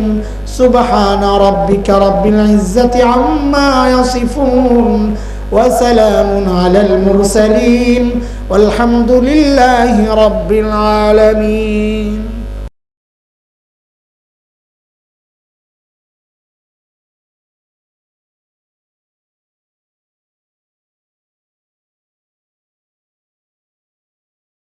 সুবহানা রাব্বিকা রাব্বিল ইজ্জাতি আম্মা ইয়াসিফুন ওয়া সালামুন আলাল মুরসালিন ওয়ালহামদুলিল্লাহি রাব্বিল আলামিন।